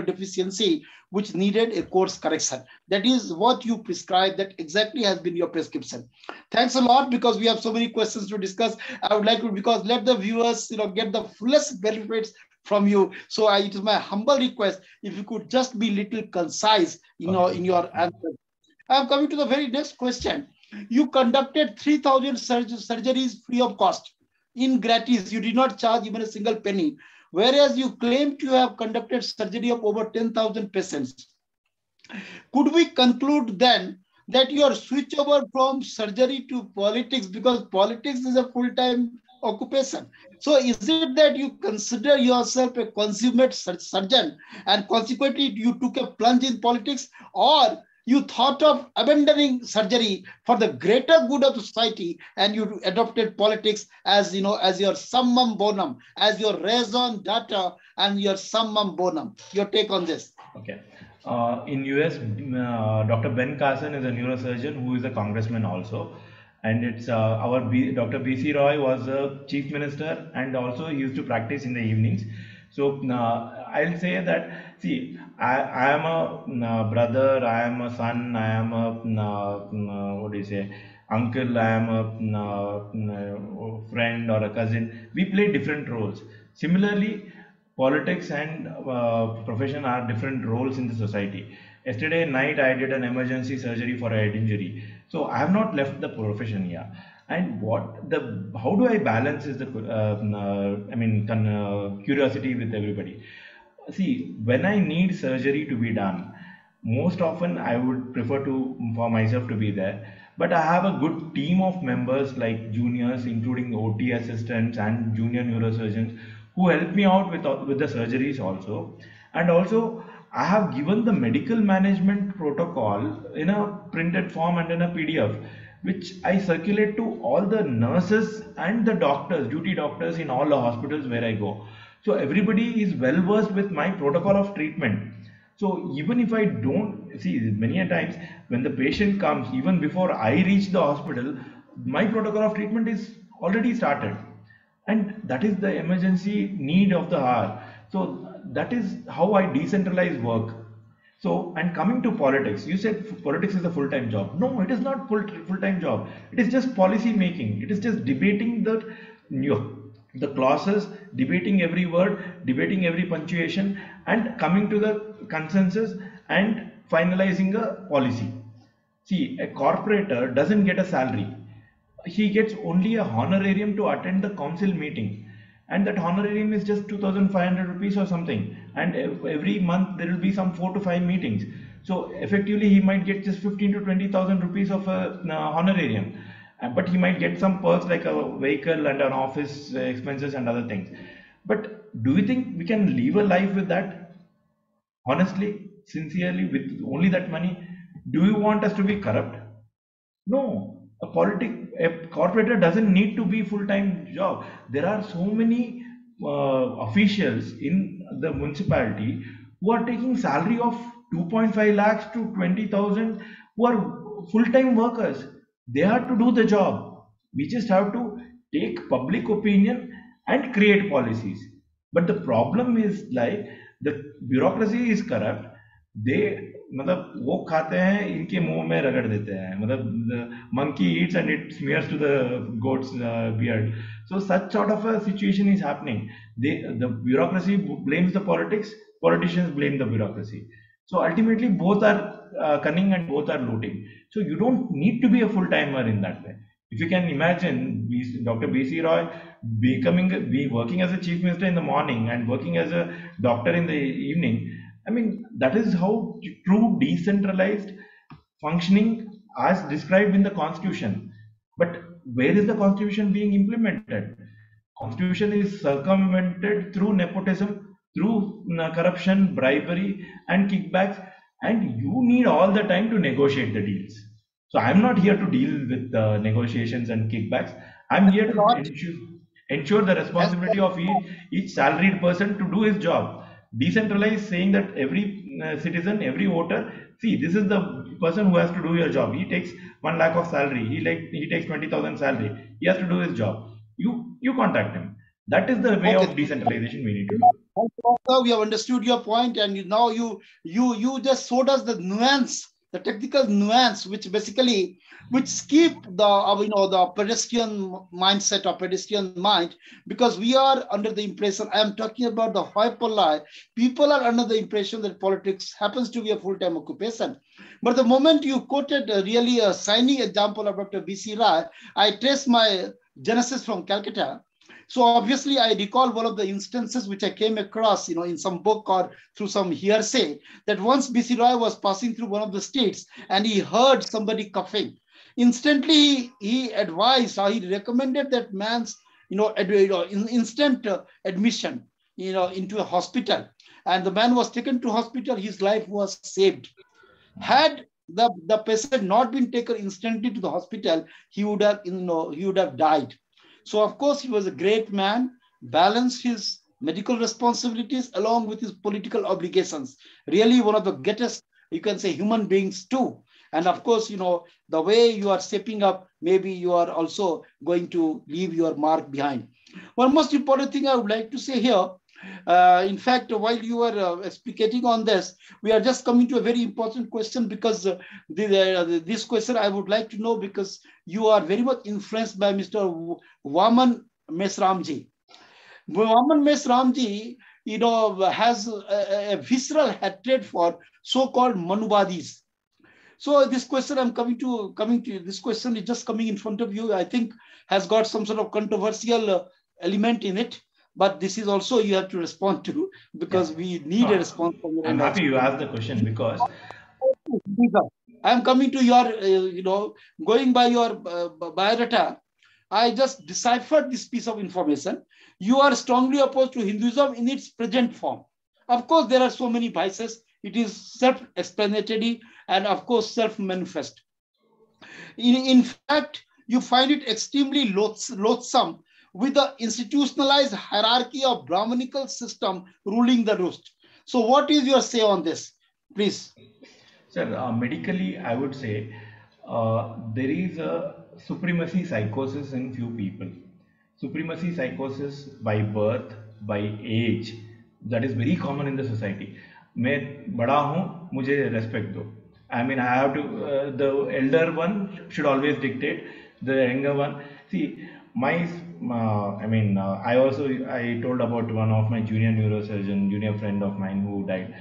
Speaker 1: deficiency which needed a course correction. That is what you prescribe. That exactly has been your prescription. Thanks a lot, because we have so many questions to discuss. I would like to, because let the viewers get the fullest benefits from you. So it is my humble request if you could just be little concise
Speaker 2: Okay.
Speaker 1: in your answer. I'm coming to the very next question. You conducted 3,000 surgeries free of cost, in gratis. You did not charge even a single penny, whereas you claim to have conducted surgery of over 10,000 patients. Could we conclude then that you are switch over from surgery to politics, because politics is a full-time occupation? So is it that you consider yourself a consummate surgeon and consequently you took a plunge in politics, or you thought of abandoning surgery for the greater good of society and you adopted politics as as your summum bonum, as your raison d'etre and your summum bonum? Your take on this?
Speaker 2: Okay. In US, Dr. Ben Carson is a neurosurgeon who is a congressman also, and it's Dr. B.C. Roy was a chief minister, and also he used to practice in the evenings. So I'll say that, see, I am a brother, I am a son, I am a what do you say, uncle, I am a friend or a cousin. We play different roles. Similarly, politics and profession are different roles in the society. Yesterday night, I did an emergency surgery for a head injury, so I have not left the profession here. And how do I balance is the curiosity with everybody. See, when I need surgery to be done, most often I would prefer for myself to be there. But I have a good team of members like juniors, including OT assistants and junior neurosurgeons, who help me out with the surgeries also. And also, I have given the medical management protocol in a printed form and in a PDF, which I circulate to all the nurses and the doctors, duty doctors in all the hospitals where I go. So everybody is well versed with my protocol of treatment. So even if I don't see, many a times when the patient comes, even before I reach the hospital, my protocol of treatment is already started, and that is the emergency need of the hour. So that is how I decentralize work. So, and coming to politics, you said politics is a full-time job. No, it is not full-time job. It is just policy making. It is just debating the clauses, debating every word, debating every punctuation, and coming to the consensus and finalizing a policy. See, a corporator doesn't get a salary. He gets only a honorarium to attend the council meeting, and that honorarium is just 2,500 rupees or something, and every month there will be some 4 to 5 meetings. So effectively he might get just 15 to 20,000 rupees of a honorarium. But he might get some perks like a vehicle and an office expenses and other things. But do you think we can live a life with that? Honestly, sincerely, with only that money? Do you want us to be corrupt? No, a corporator doesn't need to be full-time job. There are so many officials in the municipality who are taking salary of 2.5 lakhs to 20,000, who are full-time workers. They have to do the job. We just have to take public opinion and create policies. But the problem is, like, the bureaucracy is corrupt. they मतलब वो खाते हैं इनके मुंह में रगड़ देते हैं, मतलब the monkey eats and it smears to the goat's beard. So such sort of a situation is happening. The bureaucracy blames the politicians blame the bureaucracy. So ultimately both are cunning and both are looting. So you don't need to be a full timer in that way. If you can imagine Dr. B.C. Roy working as a chief minister in the morning and working as a doctor in the evening, I mean, that is how true decentralized functioning as described in the constitution. But where is the constitution being implemented? Constitution is circumvented through nepotism, through corruption, bribery, and kickbacks, and you need all the time to negotiate the deals. So I'm not here to deal with negotiations and kickbacks. I'm
Speaker 1: Thanks
Speaker 2: here
Speaker 1: a
Speaker 2: to
Speaker 1: lot.
Speaker 2: ensure the
Speaker 1: Thanks a
Speaker 2: responsibility
Speaker 1: lot.
Speaker 2: of each salaried person to do his job. Decentralized, saying that every citizen, every voter, see, this is the person who has to do your job. He takes 1 lakh of salary. He takes 20,000 salary. He has to do his job. You contact him. That is the way
Speaker 1: Okay.
Speaker 2: of decentralization we need to do.
Speaker 1: Also, we have understood your point, and now you just showed us the nuance, the technical nuance, which basically which keep the the pedestrian mindset or pedestrian mind, because we are under the impression. I am talking about the hyperlie. People are under the impression that politics happens to be a full-time occupation. But the moment you quoted really a shining example of Dr. B.C. Rai, I trace my genesis from Calcutta. So obviously, I recall one of the instances which I came across, in some book or through some hearsay, that once BC Roy was passing through one of the states and he heard somebody coughing. Instantly, he advised or he recommended that man's, instant admission, into a hospital. And the man was taken to hospital. His life was saved. Had the patient not been taken instantly to the hospital, he would have died. So of course he was a great man, balanced his medical responsibilities along with his political obligations. Really one of the greatest, you can say, human beings too. And of course, the way you are stepping up, maybe you are also going to leave your mark behind. One most important thing I would like to say here, in fact, while you were speaking on this, we are just coming to a very important question, because this question I would like to know, because you are very much influenced by Mr. Vaman Mesramji. Vaman Mesramji, has a visceral hatred for so-called Manuvadis. So this question I'm coming to this question is just coming in front of you. I think has got some sort of controversial element in it, but this is also you have to respond to,
Speaker 2: Yeah.
Speaker 1: because we need a
Speaker 2: No,
Speaker 1: response from your
Speaker 2: I'm
Speaker 1: end
Speaker 2: happy
Speaker 1: also.
Speaker 2: you asked the question because
Speaker 1: I'm coming to your, going by your biodata. I just deciphered this piece of information. You are strongly opposed to Hinduism in its present form. Of course, there are so many vices. It is self-explanatory and, of course, self-manifest. In fact, you find it extremely loathsome, with the institutionalized hierarchy of Brahmanical system ruling the roost. So what is your say on this, please?
Speaker 2: sir, medically, I would say there is a supremacy psychosis in few people. Supremacy psychosis by birth, by age, that is very common in the society. मैं बड़ा हूँ, मुझे respect दो. I mean, I have to. The elder one should always dictate. The younger one, see, my. I told about one of my junior neurosurgeon, junior friend of mine who died.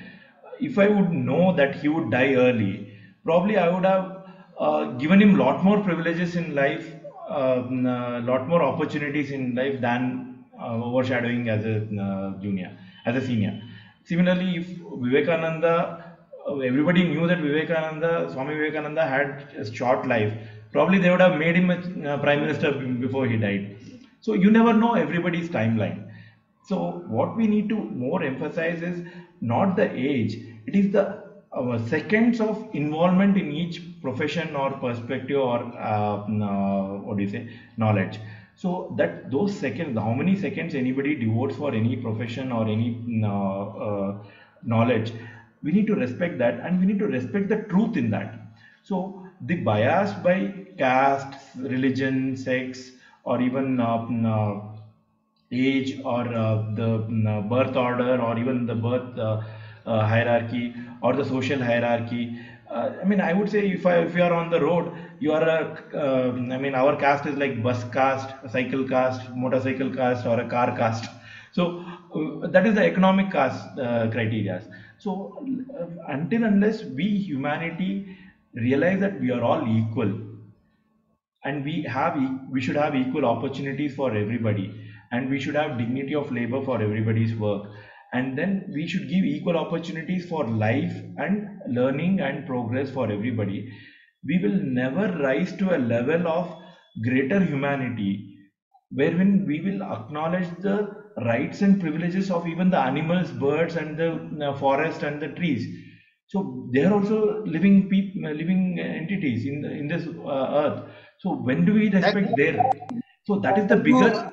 Speaker 2: If I would know that he would die early, probably I would have given him lot more privileges in life, lot more opportunities in life than overshadowing as a junior, as a senior. Similarly, if Vivekananda, everybody knew that Swami Vivekananda had a short life, probably they would have made him a prime minister before he died. So you never know everybody's timeline. So what we need to more emphasize is not the age, it is the seconds of involvement in each profession or perspective or what do you say, knowledge. So that those seconds, how many seconds anybody devotes for any profession or any knowledge, we need to respect that and we need to respect the truth in that. So the bias by caste, religion, sex, or even age or the birth order or even the birth hierarchy or the social hierarchy. I mean, I would say if you are on the road, you are I mean, our caste is like bus caste, cycle caste, motorcycle caste, or a car caste. So that is the economic caste criteria. So until unless we humanity realize that we are all equal, and we should have equal opportunities for everybody, and we should have dignity of labor for everybody's work, and then we should give equal opportunities for life and learning and progress for everybody. We will never rise to a level of greater humanity wherein we will acknowledge the rights and privileges of even the animals, birds, and the forest and the trees. So they are also living living entities in this earth. So when do we
Speaker 1: Thank
Speaker 2: respect their? So that is the
Speaker 1: you.
Speaker 2: bigger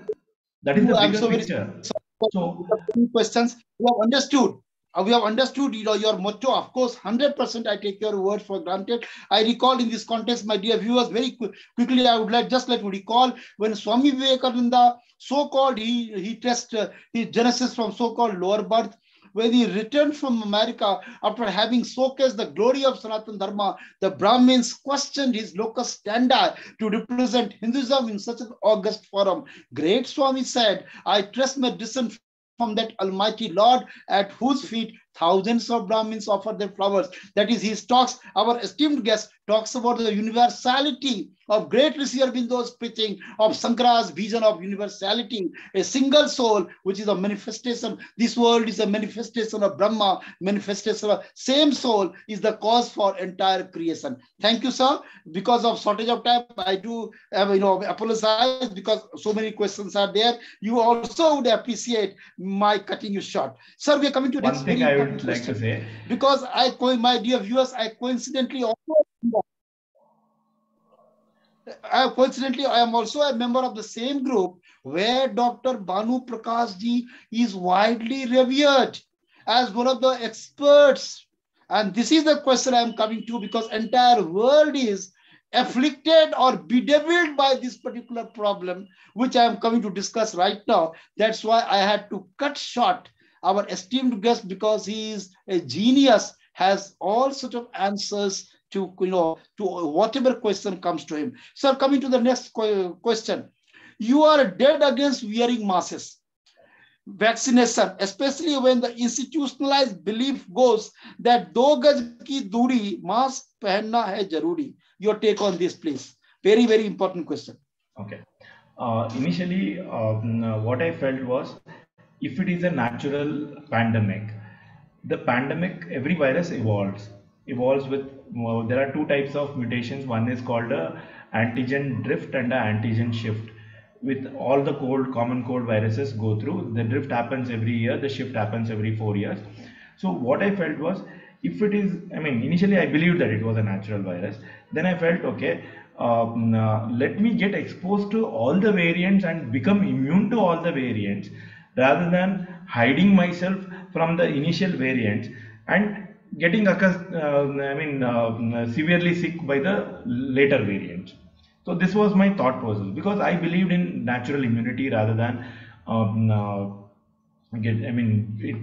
Speaker 1: I'm so very
Speaker 2: picture.
Speaker 1: sorry for
Speaker 2: So
Speaker 1: the questions. We have understood. We have understood, your motto. Of course, 100% I take your word for granted. I recall in this context, my dear viewers, very quickly, I would like to recall when Swami Vivekananda, so-called, he traced his genesis from so-called lower birth. When he returned from America after having showcased the glory of Sanatana Dharma, the Brahmins questioned his locus standi to represent Hinduism in such an august forum. Great Swami said, I trust my descent from that Almighty Lord at whose feet thousands of Brahmins offer their flowers. That is his talks. Our esteemed guest talks about the universality of great Rishi Aurobindo's preaching of Sankara's vision of universality, a single soul, which is a manifestation. This world is a manifestation of Brahma, manifestation of same soul is the cause for entire creation. Thank you, sir. Because of shortage of time, I do apologize because so many questions are there. You also would appreciate my cutting you short. Sir, we are coming to the next
Speaker 2: one
Speaker 1: very
Speaker 2: thing I
Speaker 1: important
Speaker 2: would like to
Speaker 1: question.
Speaker 2: say,
Speaker 1: Because my dear viewers, I am also a member of the same group where Dr. Banu Prakash ji is widely revered as one of the experts. And this is the question I am coming to because entire world is afflicted or bedeviled by this particular problem, which I am coming to discuss right now. That's why I had to cut short our esteemed guest because he is a genius, has all sort of answers to whatever question comes to him. Sir, coming to the next question. You are dead against wearing masks, vaccination, especially when the institutionalized belief goes that do gaj ki duri, mask pehenna hai jaruri. Your take on this, please. Very, very important question.
Speaker 2: okay. Initially, what I felt was, if it is a natural pandemic, the pandemic, every virus evolves with, there are two types of mutations. One is called a antigen drift and a antigen shift. With all the common cold viruses go through, the drift happens every year, the shift happens every 4 years. So what I felt was, if it is, I mean, initially I believed that it was a natural virus. Then I felt, okay, let me get exposed to all the variants and become immune to all the variants, rather than hiding myself from the initial variants and getting severely sick by the later variants. So this was my thought process, because I believed in natural immunity rather than um, uh,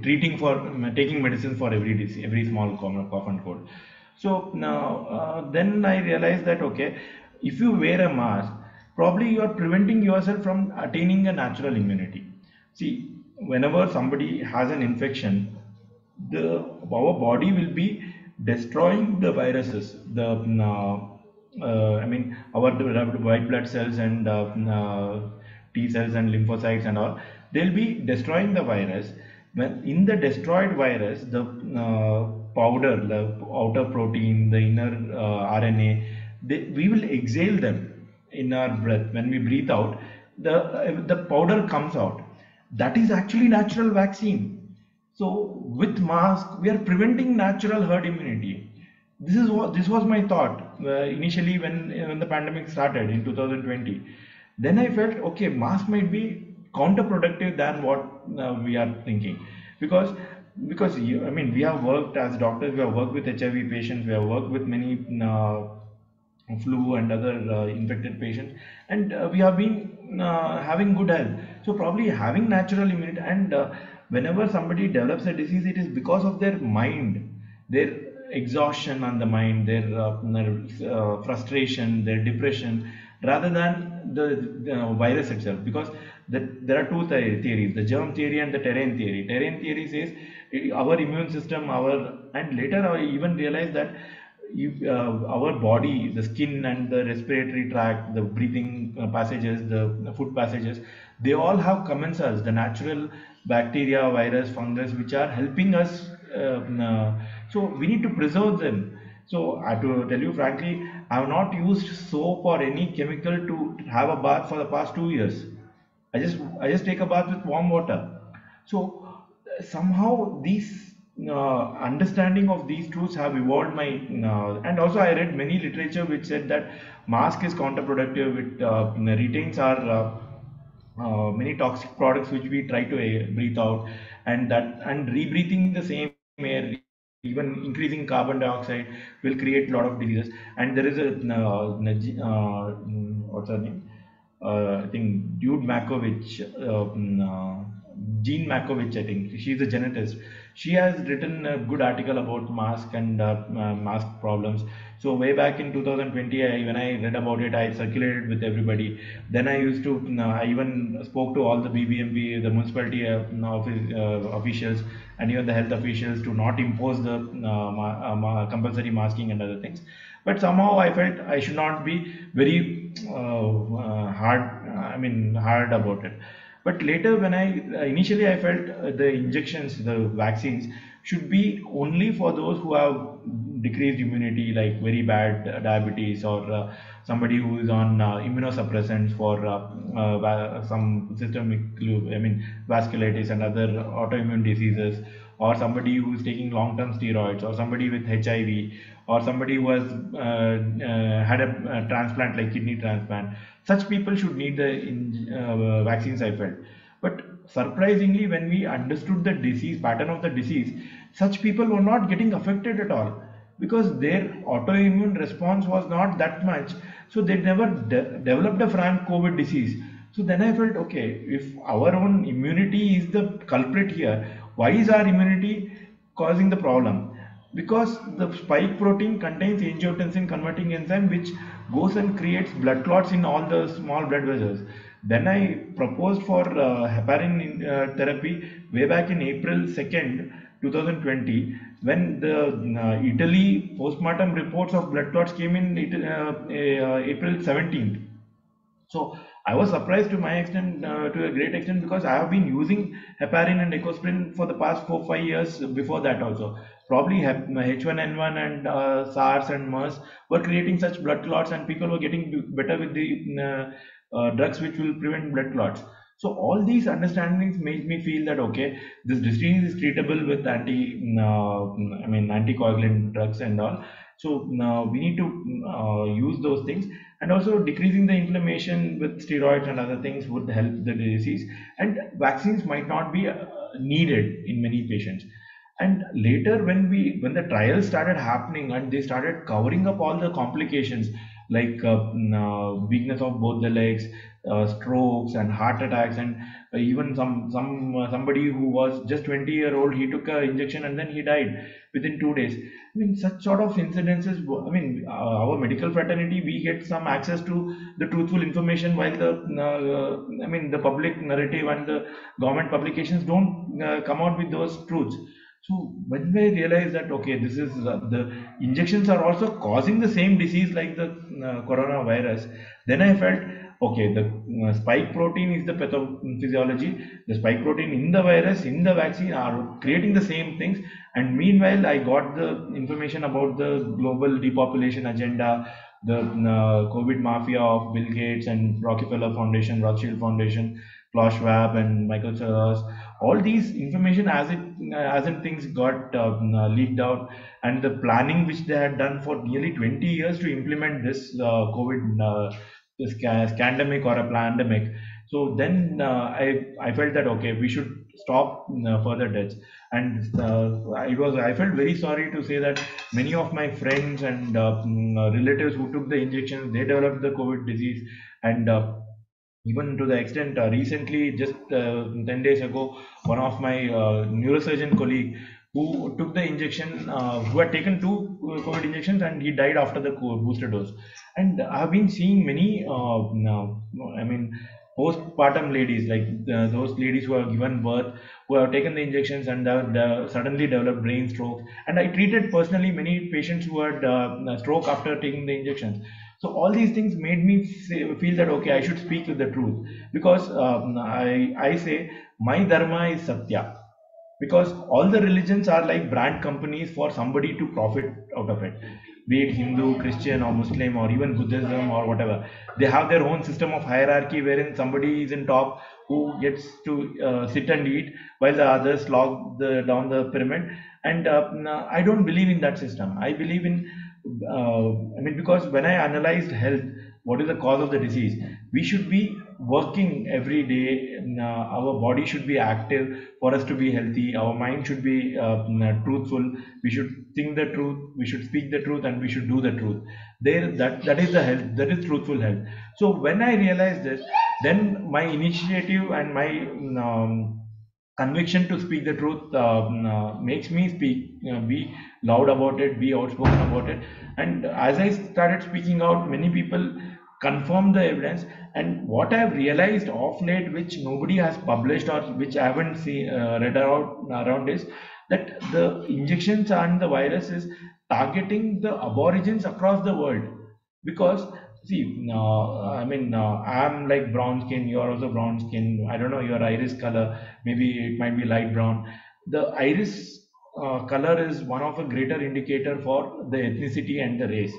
Speaker 2: treating for taking medicine for every disease, every small cough and cold. So now then I realized that, okay, if you wear a mask, probably you are preventing yourself from attaining a natural immunity. See, whenever somebody has an infection, the our body will be destroying the viruses, the our white blood cells and T cells and lymphocytes and all, they'll be destroying the virus. When in the destroyed virus, the powder, the outer protein, the inner RNA, we will exhale them in our breath. When we breathe out, the powder comes out. That is actually natural vaccine. So with mask, we are preventing natural herd immunity. This was my thought initially when the pandemic started in 2020. Then I felt, okay, mask might be counterproductive than what we are thinking, because we have worked as doctors, we have worked with HIV patients, we have worked with many flu and other infected patients, and we have been having good health. So probably having natural immunity, and whenever somebody develops a disease, it is because of their mind, their exhaustion on the mind, their frustration, their depression, rather than the virus itself. Because there are two theories, the germ theory and the terrain theory. Terrain theory says our immune system, and later I even realized that our body, the skin and the respiratory tract, the breathing passages, the food passages, they all have commensals, the natural bacteria, virus, fungus, which are helping us. So we need to preserve them. So to tell you frankly, I have not used soap or any chemical to have a bath for the past 2 years. I just take a bath with warm water. So somehow these understanding of these truths have evolved my and also I read many literature which said that mask is counterproductive. It retains our many toxic products which we try to breathe out, and rebreathing the same air, even increasing carbon dioxide, will create a lot of diseases. And there is a what's her name, I think Dude Makovich, Jean Makovich, I think she's a genetist. She has written a good article about mask and mask problems. So way back in 2020, when I read about it, I circulated with everybody. Then I used to, I even spoke to all the BBMP, the municipality officials, and even the health officials to not impose the compulsory masking and other things. But somehow I felt I should not be very hard. I mean, hard about it. But later, when I initially I felt the injections, the vaccines should be only for those who have decreased immunity, like very bad diabetes, or somebody who is on immunosuppressants for some systemic, I mean, vasculitis and other autoimmune diseases, or somebody who is taking long-term steroids, or somebody with HIV, or somebody who has had a transplant like kidney transplant. Such people should need the vaccines, I felt. But surprisingly, when we understood the disease pattern of the disease, such people were not getting affected at all, because their autoimmune response was not that much. So they never developed a frank COVID disease. So then I felt, okay, if our own immunity is the culprit here, why is our immunity causing the problem? Because the spike protein contains angiotensin converting enzyme, which goes and creates blood clots in all the small blood vessels. Then I proposed for heparin therapy way back in April 2nd, 2020, when the Italy postmortem reports of blood clots came in April 17th. So I was surprised to my extent, to a great extent, because I have been using heparin and ecosprin for the past 4 5 years before that also. Probably H1N1 and SARS and MERS were creating such blood clots, and people were getting better with the drugs which will prevent blood clots. So all these understandings made me feel that okay, this disease is treatable with I mean anticoagulant drugs and all. So now we need to use those things, and also decreasing the inflammation with steroids and other things would help the disease, and vaccines might not be needed in many patients. And later, when the trials started happening and they started covering up all the complications, like weakness of both the legs, strokes and heart attacks, and even somebody who was just 20-year-old, he took a injection and then he died within 2 days. I mean, such sort of incidences. I mean, our medical fraternity, we get some access to the truthful information, while I mean, the public narrative and the government publications don't come out with those truths. So when we realize that okay, this is the injections are also causing the same disease like the coronavirus, then I felt okay, the spike protein is the pathophysiology. The spike protein in the virus, in the vaccine, are creating the same things. And meanwhile, I got the information about the global depopulation agenda, the COVID mafia of Bill Gates and Rockefeller Foundation, Rothschild Foundation, Klaus Schwab, and Michael Soros. All these information, as in things got leaked out, and the planning which they had done for nearly 20 years to implement this COVID this scandemic or a pandemic. So then I felt that okay, we should stop further deaths. And I felt very sorry to say that many of my friends and relatives who took the injections, they developed the COVID disease. And even to the extent recently, just 10 days ago, one of my neurosurgeon colleague who took the injection, who had taken two COVID injections, and he died after the booster dose. And I've been seeing many, now, I mean, postpartum ladies, like those ladies who have given birth, who have taken the injections and suddenly developed brain strokes. And I treated personally many patients who had stroke after taking the injections. So all these things made me feel that okay, I should speak with the truth, because I say my dharma is satya, because all the religions are like brand companies for somebody to profit out of it. be it Hindu, Christian, or Muslim, or even Buddhism, or whatever. They have their own system of hierarchy wherein somebody is in top who gets to sit and eat while the others log down the pyramid. And no, I don't believe in that system. I believe in, because when I analyzed health, what is the cause of the disease? We should be working every day. Our body should be active for us to be healthy. Our mind should be truthful. We should think the truth. We should speak the truth, and we should do the truth. That is the health. That is truthful health. So when I realized this, then my initiative and my conviction to speak the truth makes me be loud about it, be outspoken about it. And as I started speaking out, many people confirmed the evidence. And what I've realized of late, which nobody has published or which I haven't read around, is that the injections and the virus is targeting the aborigines across the world. Because see, I'm like brown skin, you're also brown skin. I don't know your iris color, maybe it might be light brown. The iris color is one of a greater indicator for the ethnicity and the race.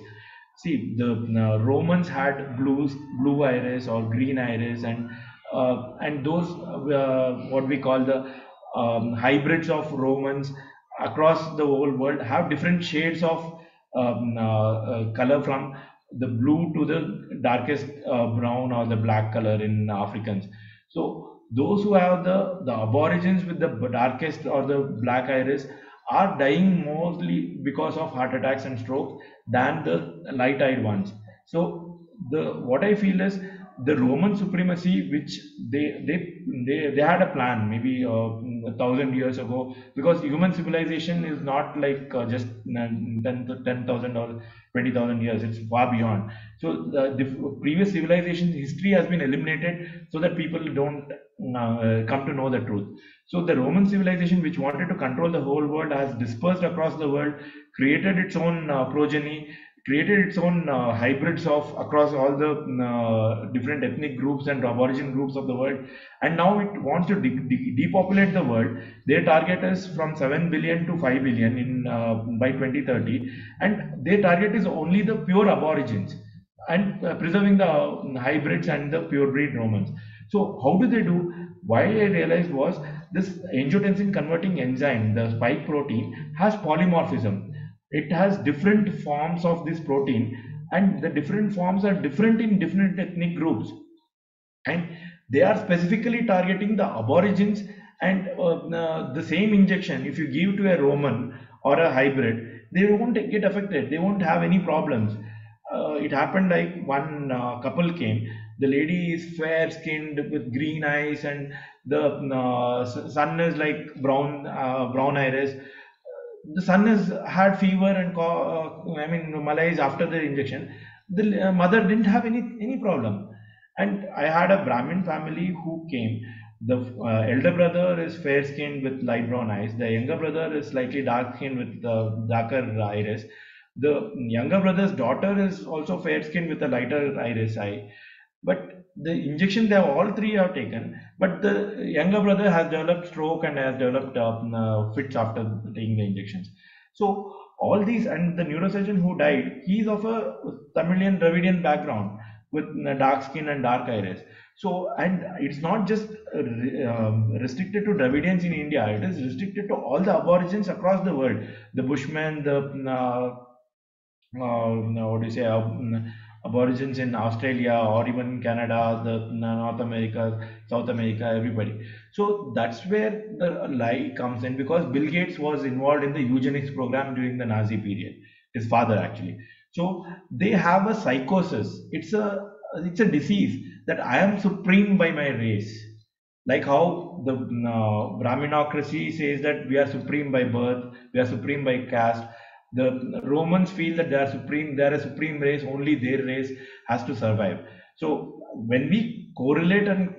Speaker 2: See, the Romans had blue iris or green iris, and those what we call the hybrids of Romans across the whole world have different shades of color, from the blue to the darkest brown or the black color in Africans. So those who have the aborigines with the darkest or the black iris are dying mostly because of heart attacks and strokes than the light-eyed ones. So the what I feel is the Roman supremacy, which they had a plan maybe 1,000 years ago, because human civilization is not like just 10,000 or 20,000 years. It's far beyond. So the previous civilization history has been eliminated so that people don't come to know the truth. So the Roman civilization, which wanted to control the whole world, has dispersed across the world, created its own progeny, created its own hybrids of across all the different ethnic groups and aborigine groups of the world. And now it wants to depopulate the world. Their target is from 7 billion to 5 billion in by 2030, and their target is only the pure aborigines, and preserving the hybrids and the purebred Romans. So how do they do? Why I realized was this angiotensin converting enzyme, the spike protein, has polymorphism. It has different forms of this protein, and the different forms are different in different ethnic groups, and they are specifically targeting the aborigines. And the same injection, if you give to a Roman or a hybrid, they won't get affected, they won't have any problems. It happened like one couple came. The lady is fair skinned with green eyes, and the son is like brown iris. The son has had fever and malaise after the injection. The mother didn't have any problem. And I had a Brahmin family who came. The elder brother is fair skinned with light brown eyes. The younger brother is slightly dark skinned with darker iris. The younger brother's daughter is also fair skinned with a lighter iris eye. But the injection they have all three have taken, but the younger brother has developed stroke and has developed fits after taking the injections. So all these, and the neurosurgeon who died, he's of a Tamilian Dravidian background with dark skin and dark iris. So, and it's not just restricted to Dravidians in India, it is restricted to all the aborigines across the world, the Bushmen, the what do you say, aborigines in Australia or even Canada, the North America, South America, everybody. So that's where the lie comes in, because Bill Gates was involved in the eugenics program during the Nazi period. His father actually. So they have a psychosis. It's a disease that I am supreme by my race. Like how the Brahminocracy says that we are supreme by birth, we are supreme by caste. The Romans feel that they are a supreme race, only their race has to survive. So when we correlate and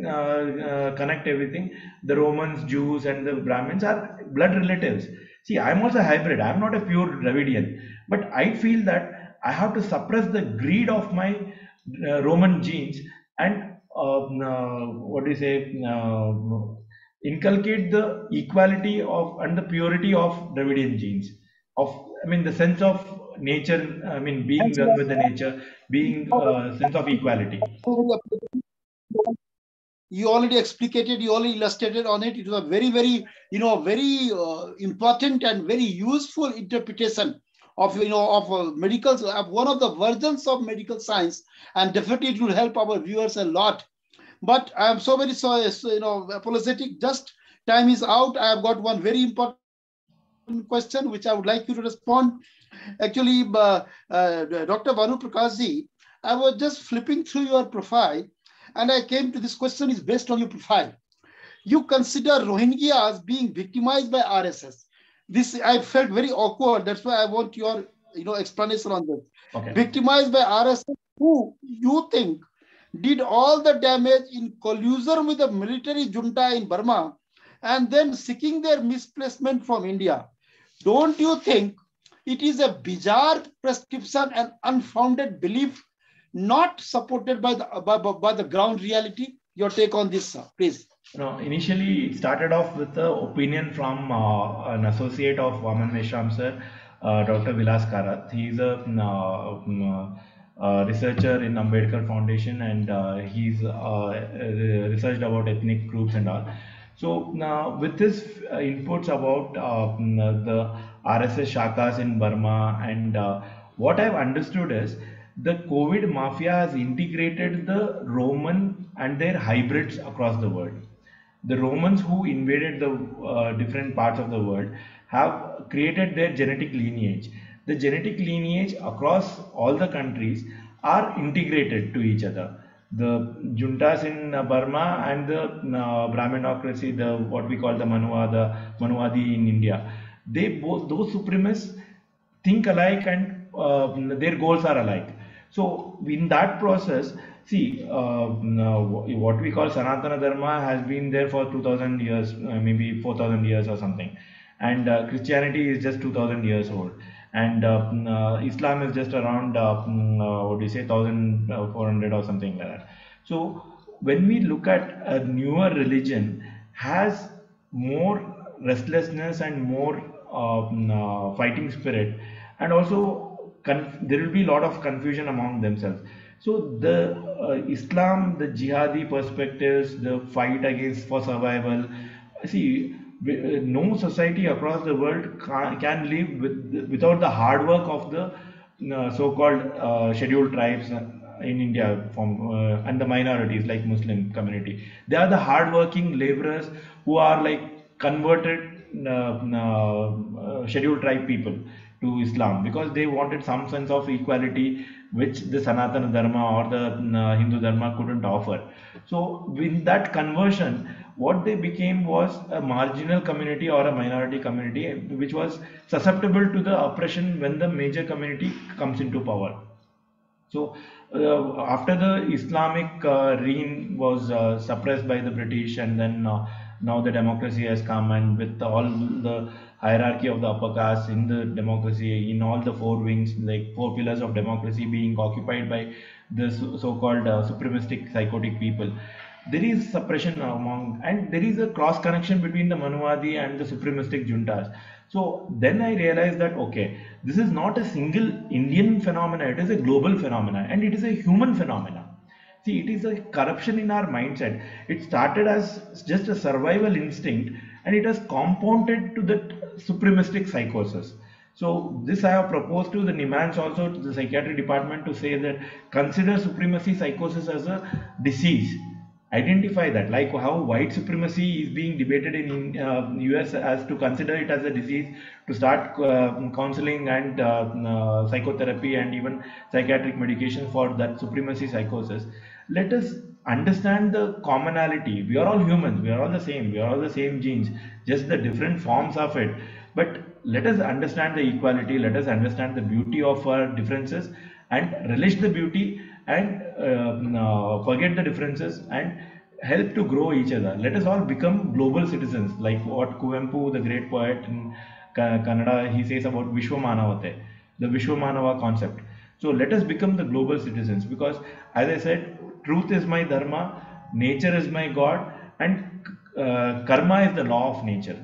Speaker 2: connect everything, the Romans, Jews, and the Brahmins are blood relatives. See, I'm also a hybrid, I'm not a pure Dravidian, but I feel that I have to suppress the greed of my Roman genes and what do you say, inculcate the equality of and the purity of Dravidian genes. Of, I mean, the sense of nature, I mean, being
Speaker 1: Thanks a
Speaker 2: one
Speaker 1: lot.
Speaker 2: with the nature, being sense of equality.
Speaker 1: You already explicated, you already illustrated on it. It was a very, very, very important and very useful interpretation of, of medical, of one of the versions of medical science, and definitely it will help our viewers a lot. But I am so very sorry, apologetic. Just time is out. I have got one very important question which I would like you to respond. Actually, Dr. Banu Prakashji, I was just flipping through your profile, and I came to this question is based on your profile. You consider Rohingyas being victimized by RSS. This I felt very awkward. That's why I want your explanation on this.
Speaker 2: Okay.
Speaker 1: Victimized by RSS, who you think did all the damage in collusion with the military junta in Burma, and then seeking their misplacement from India. Don't you think it is a bizarre prescription and unfounded belief, not supported by the ground reality? Your take on this, sir, please.
Speaker 2: Initially it started off with the opinion from an associate of Vaman Meshram sir, Dr. Vilas Karath. He is a researcher in Ambedkar Foundation, and he's researched about ethnic groups and all. So now with his inputs about the RSS shakas in Burma, and what I've understood is the COVID mafia has integrated the Roman and their hybrids across the world. The Romans who invaded the different parts of the world have created their genetic lineage. The genetic lineage across all the countries are integrated to each other. The juntas in Burma and the Brahminocracy, the what we call the Manuwadi in India, they both those supremacists think alike, and their goals are alike. So in that process, see, what we call Sanatana Dharma has been there for 2000 years, maybe 4000 years or something, and Christianity is just 2000 years old, and Islam is just around what do you say 1400 or something like that. So when we look at a newer religion has more restlessness and more fighting spirit, and also there will be a lot of confusion among themselves. So the Islam, the jihadi perspectives, the fight against for survival. See, no society across the world can live without the hard work of the so-called scheduled tribes in India, from and the minorities like Muslim community. They are the hard-working laborers who are like converted scheduled tribe people to Islam, because they wanted some sense of equality which the Sanatana Dharma or the Hindu Dharma couldn't offer. So with that conversion, what they became was a marginal community or a minority community which was susceptible to the oppression when the major community comes into power. So after the Islamic reign was suppressed by the British, and then now the democracy has come, and with all the hierarchy of the upper caste in the democracy, in all the four wings, like four pillars of democracy being occupied by the so-called supremacistic psychotic people, there is suppression among, and there is a cross connection between the Manuwadi and the supremacistic juntas. So then I realized that okay, this is not a single Indian phenomena, it is a global phenomena, and it is a human phenomena. See, it is a corruption in our mindset. It started as just a survival instinct, and it has compounded to that supremacistic psychosis. So this I have proposed to the NIMANS, also to the psychiatry department, to say that consider supremacy psychosis as a disease. Identify that, like how white supremacy is being debated in US, as to consider it as a disease, to start counseling and psychotherapy and even psychiatric medication for that supremacy psychosis. Let us understand the commonality. We are all humans, we are all the same, we are all the same genes, just the different forms of it. But let us understand the equality, let us understand the beauty of our differences, and relish the beauty, and forget the differences, and help to grow each other. Let us all become global citizens, like what Kuvempu, the great poet in Kannada, he says about Vishwamanavate, the Vishwamanava concept. So let us become the global citizens, because as I said, truth is my dharma, nature is my God, and karma is the law of nature.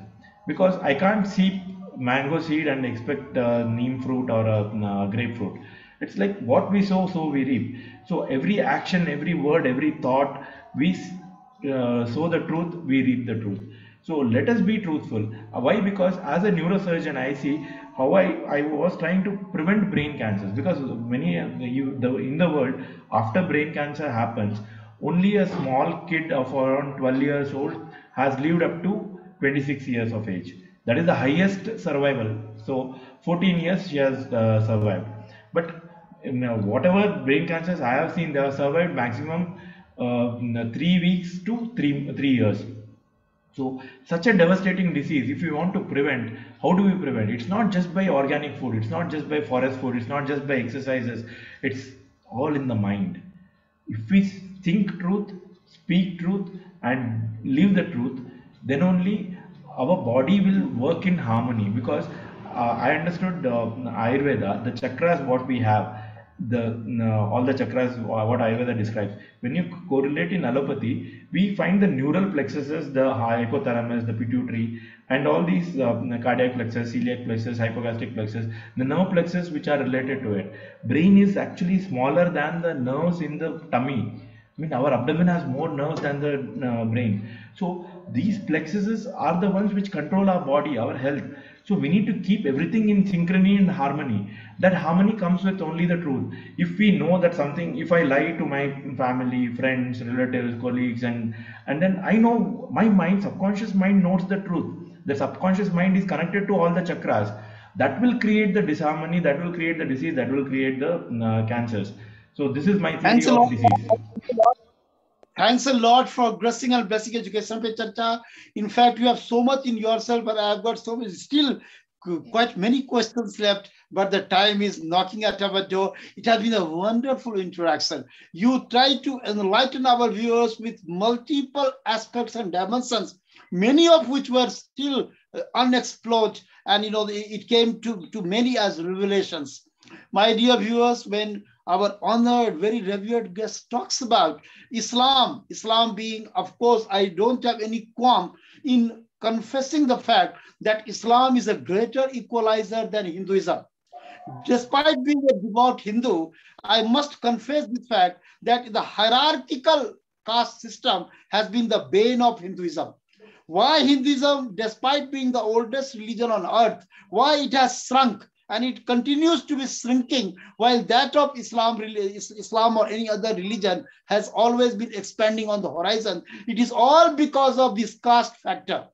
Speaker 2: Because I can't see mango seed and expect neem fruit or grapefruit. It's like what we sow, so we reap. So every action, every word, every thought, we sow the truth, we reap the truth. So let us be truthful. Why? Because as a neurosurgeon, I see how I was trying to prevent brain cancers, because many in the world, after brain cancer happens, only a small kid of around 12 years old has lived up to 26 years of age. That is the highest survival. So 14 years she has survived. But whatever brain cancers I have seen, they have survived maximum 3 weeks to three years. So such a devastating disease, if we want to prevent, how do we prevent? It's not just by organic food, it's not just by forest food, it's not just by exercises, it's all in the mind. If we think truth, speak truth, and live the truth, then only our body will work in harmony. Because I understood Ayurveda, the chakras what we have, the all the chakras what Ayurveda describes. When you correlate in allopathy, we find the neural plexuses, the hypothalamus, the pituitary, and all these cardiac plexus, celiac plexus, hypogastric plexus, the nerve plexus which are related to it. Brain is actually smaller than the nerves in the tummy. I mean, our abdomen has more nerves than the brain. So these plexuses are the ones which control our body, our health. So we need to keep everything in synchrony and harmony. That harmony comes with only the truth. If we know that something, if I lie to my family, friends, relatives, colleagues, and then I know my mind, subconscious mind knows the truth. The subconscious mind is connected to all the chakras. That will create the disharmony, that will create the disease, that will create the cancers. So this is my theory
Speaker 1: Thanks a
Speaker 2: of
Speaker 1: lot.
Speaker 2: disease.
Speaker 1: Thanks a lot for gracing and blessing education pe Charcha. In fact, you have so much in yourself, but I have got so much, still quite many questions left, but the time is knocking at our door. It has been a wonderful interaction. You try to enlighten our viewers with multiple aspects and dimensions, many of which were still unexplored, and it came to many as revelations. My dear viewers, when our honored, very revered guest talks about Islam being, of course, I don't have any qualm in confessing the fact that Islam is a greater equalizer than Hinduism. Despite being a devout Hindu, I must confess the fact that the hierarchical caste system has been the bane of Hinduism. Why Hinduism, despite being the oldest religion on earth, why it has shrunk and it continues to be shrinking, while that of Islam or any other religion has always been expanding on the horizon. It is all because of this caste factor.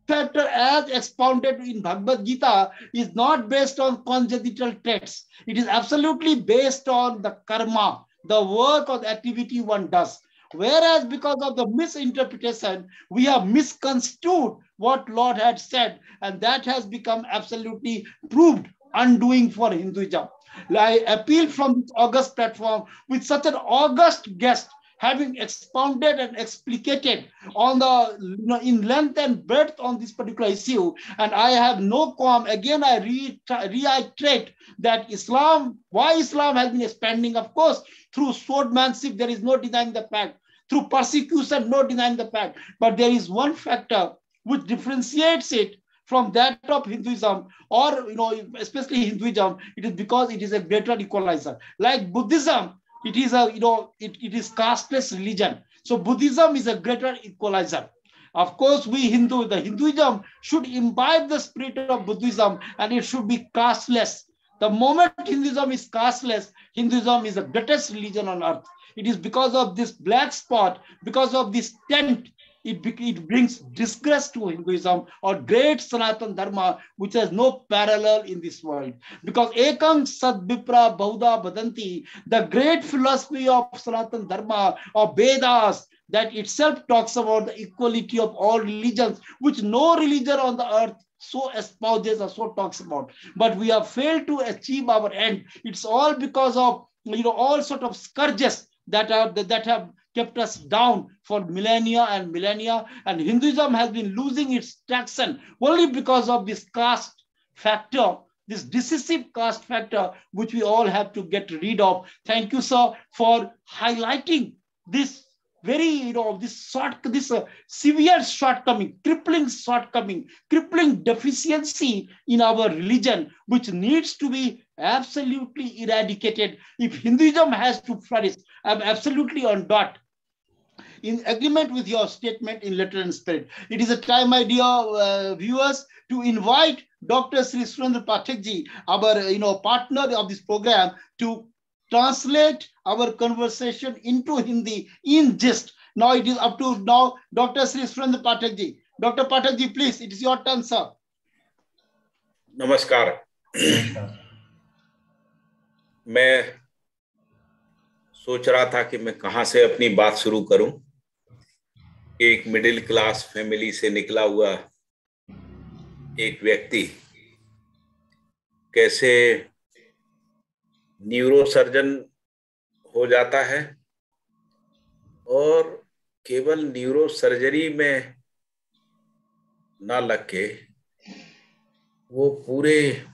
Speaker 1: Caste factor, as expounded in Bhagavad Gita, is not based on congenital traits. It is absolutely based on the karma, the work or the activity one does. Whereas because of the misinterpretation, we have misconstrued what Lord had said, and that has become absolutely proved undoing for Hinduism. I appeal from this august platform with such an august guest, having expounded and explicated on the in length and breadth on this particular issue, and I have no qualm. Again, I reiterate that why Islam has been expanding, of course, through swordmanship, there is no denying the fact. Through persecution, no denying the fact. But there is one factor which differentiates it from that of Hinduism, or especially Hinduism. It is because it is a greater equalizer. Like Buddhism, it is it is casteless religion. So Buddhism is a greater equalizer. Of course, the Hinduism should imbibe the spirit of Buddhism, and it should be casteless. The moment Hinduism is casteless, Hinduism is the greatest religion on earth. It is because of this black spot, because of this tent, it brings disgrace to Hinduism, or great Sanatan Dharma, which has no parallel in this world. Because Ekam Sadvipra Bahuda Badanti, the great philosophy of Sanatan Dharma, or Vedas, that itself talks about the equality of all religions, which no religion on the earth so espouses or so talks about. But we have failed to achieve our end. It's all because of all sort of scourges that have kept us down for millennia and millennia, and Hinduism has been losing its traction only because of this caste factor, this decisive caste factor, which we all have to get rid of. Thank you, sir, for highlighting this very, this severe shortcoming, crippling deficiency in our religion, which needs to be absolutely eradicated if Hinduism has to flourish. I'm absolutely on dot, in agreement with your statement in letter and spirit. It is a time, my dear viewers, to invite Dr. Shri Surendra Pathak ji, our partner of this program, to translate our conversation into Hindi in gist. Now it is up to Dr. Shri Surendra Pathak ji. Dr. Pathak ji, please, it is your turn, sir.
Speaker 3: नमस्कार। मैं सोच रहा था कि मैं कहां से अपनी बात शुरू करूं। एक मिडिल क्लास फैमिली से निकला हुआ एक व्यक्ति कैसे न्यूरो सर्जन हो जाता है और केवल न्यूरो सर्जरी में ना लग के वो पूरे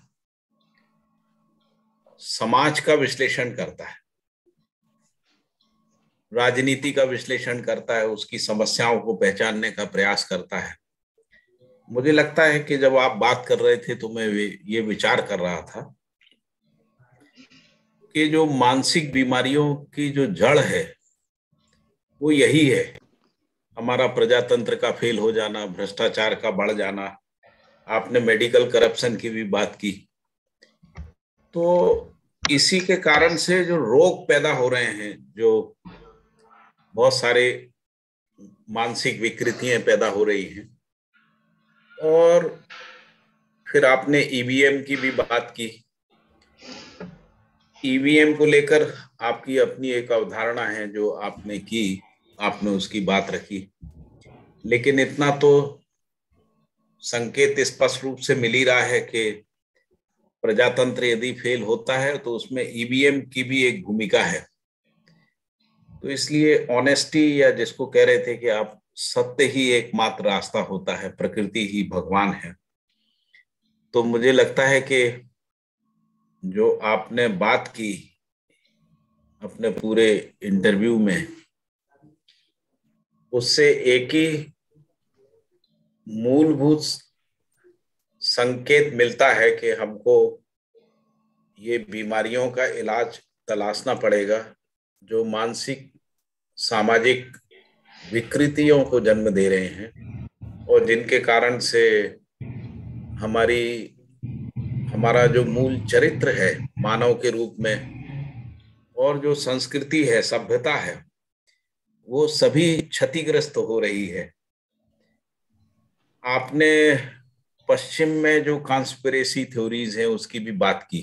Speaker 3: समाज का विश्लेषण करता है, राजनीति का विश्लेषण करता है, उसकी समस्याओं को पहचानने का प्रयास करता है। मुझे लगता है कि जब आप बात कर रहे थे तो मैं ये विचार कर रहा था कि जो मानसिक बीमारियों की जो जड़ है वो यही है, हमारा प्रजातंत्र का फेल हो जाना, भ्रष्टाचार का बढ़ जाना। आपने मेडिकल करप्शन की भी बात की। तो इसी के कारण से जो रोग पैदा हो रहे हैं, जो बहुत सारे मानसिक विकृतियां पैदा हो रही हैं। और फिर आपने ईवीएम की भी बात की। ईवीएम को लेकर आपकी अपनी एक अवधारणा है जो आपने की, आपने उसकी बात रखी, लेकिन इतना तो संकेत स्पष्ट रूप से मिल ही रहा है कि प्रजातंत्र यदि फेल होता है तो उसमें ईवीएम की भी एक भूमिका है। तो इसलिए ऑनेस्टी, या जिसको कह रहे थे कि आप सत्य ही एकमात्र रास्ता होता है, प्रकृति ही भगवान है। तो मुझे लगता है कि जो आपने बात की अपने पूरे इंटरव्यू में, उससे एक ही मूलभूत संकेत मिलता है कि हमको ये बीमारियों का इलाज तलाशना पड़ेगा जो मानसिक सामाजिक विकृतियों को जन्म दे रहे हैं और जिनके कारण से हमारा जो मूल चरित्र है मानव के रूप में और जो संस्कृति है, सभ्यता है, वो सभी क्षतिग्रस्त हो रही है। आपने पश्चिम में जो कॉन्स्पिरेसी थ्योरीज है उसकी भी बात की।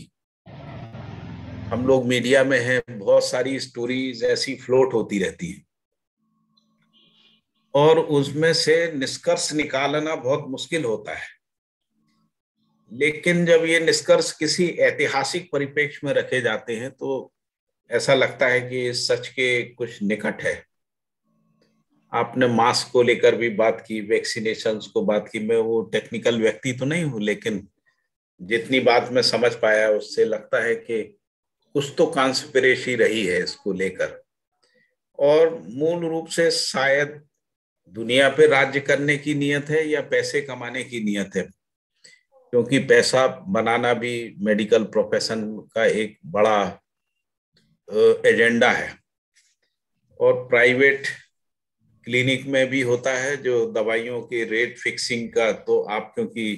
Speaker 3: हम लोग मीडिया में हैं, बहुत सारी स्टोरीज ऐसी फ्लोट होती रहती हैं और उसमें से निष्कर्ष निकालना बहुत मुश्किल होता है। लेकिन जब ये निष्कर्ष किसी ऐतिहासिक परिप्रेक्ष्य में रखे जाते हैं तो ऐसा लगता है कि सच के कुछ निकट है। आपने मास्क को लेकर भी बात की, वैक्सीनेशंस को बात की। मैं वो टेक्निकल व्यक्ति तो नहीं हूं, लेकिन जितनी बात मैं समझ पाया उससे लगता है कि कुछ तो कॉन्स्पिरेसी रही है इसको लेकर। और मूल रूप से शायद दुनिया पे राज्य करने की नीयत है या पैसे कमाने की नीयत है, क्योंकि पैसा बनाना भी मेडिकल प्रोफेशन का एक बड़ा एजेंडा है। और प्राइवेट क्लिनिक में भी होता है जो दवाइयों के रेट फिक्सिंग का। तो आप क्योंकि